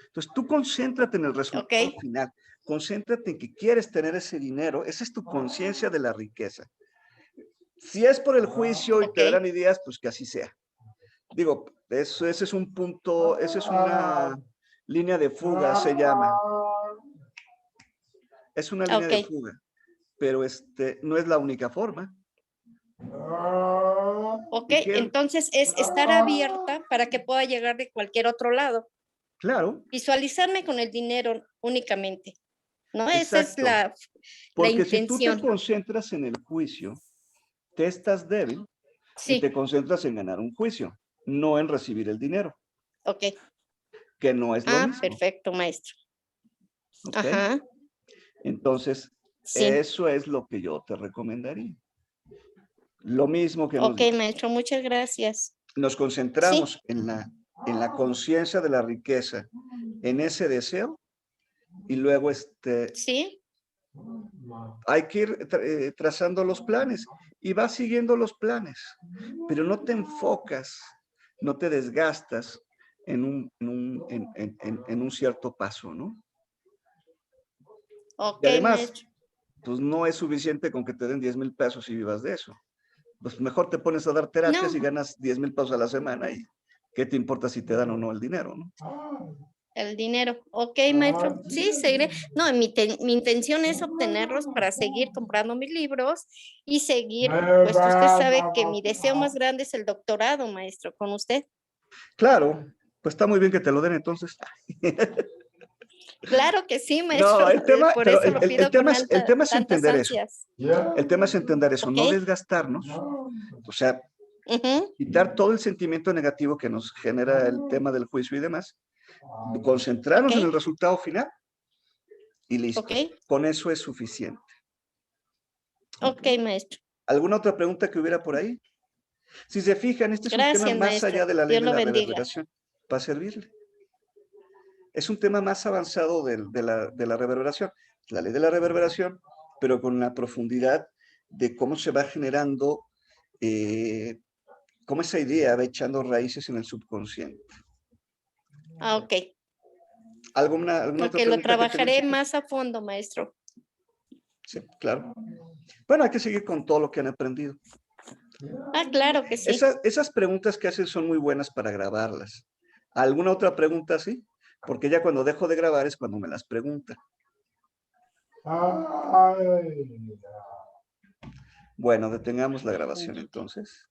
Entonces tú concéntrate en el resultado final. Concéntrate en que quieres tener ese dinero. Esa es tu conciencia de la riqueza. Si es por el juicio y te darán ideas, pues que así sea. Digo, ese es un punto, esa es una línea de fuga, se llama. Es una línea de fuga, pero no es la única forma. Ok, ¿Y qué? entonces es estar abierta para que pueda llegar de cualquier otro lado. Claro, Visualizarme con el dinero únicamente. ¿No? Esa es exacto. la Porque si tú te intención. concentras en el juicio, te estás débil y Sí, te concentras en ganar un juicio, no en recibir el dinero, ok. que no es lo mismo. Perfecto, maestro. ¿Ok? Ajá, Entonces, sí. eso es lo que yo te recomendaría. Lo mismo que hemos Ok, dicho. maestro, muchas gracias. Nos concentramos en la conciencia de la riqueza, en ese deseo, y luego Sí, hay que ir trazando los planes y vas siguiendo los planes, pero no te enfocas, no te desgastas en un cierto paso, ¿no? ok, Y además, maestro. pues no es suficiente con que te den 10,000 pesos y vivas de eso. Pues mejor te pones a dar terapias y No, ganas 10,000 pesos a la semana y ¿qué te importa si te dan o no el dinero, no? el dinero. Ok, maestro. Sí, seguiré. No, mi intención es obtenerlos para seguir comprando mis libros y seguir, pues usted sabe que mi deseo más grande es el doctorado, maestro, con usted. Claro, pues está muy bien que te lo den entonces. Claro que sí, maestro. No, el tema, Por pero eso lo pido con el tema es tantas entender eso. ansias. El tema es entender eso, Ok. no desgastarnos. O sea, Ujú, quitar todo el sentimiento negativo que nos genera el tema del juicio y demás, concentrarnos en el ok, resultado final y listo. ok, Con eso es suficiente. ok, maestro. ¿Alguna otra pregunta que hubiera por ahí? Si se fijan, este es un tema Gracias, más allá maestro. de la ley Dios de lo la bendiga. reverberación, para servirle. Es un tema más avanzado de la reverberación. La ley de la reverberación, pero con la profundidad de cómo se va generando, cómo esa idea va echando raíces en el subconsciente. Ok. ¿Alguna Ok, otra lo pregunta que tengan, trabajaré chicos? más a fondo, maestro. Sí, claro. Bueno, hay que seguir con todo lo que han aprendido. Claro que sí. Esas preguntas que hacen son muy buenas para grabarlas. ¿Alguna otra pregunta así? Porque ya cuando dejo de grabar es cuando me las preguntan. Bueno, detengamos la grabación entonces.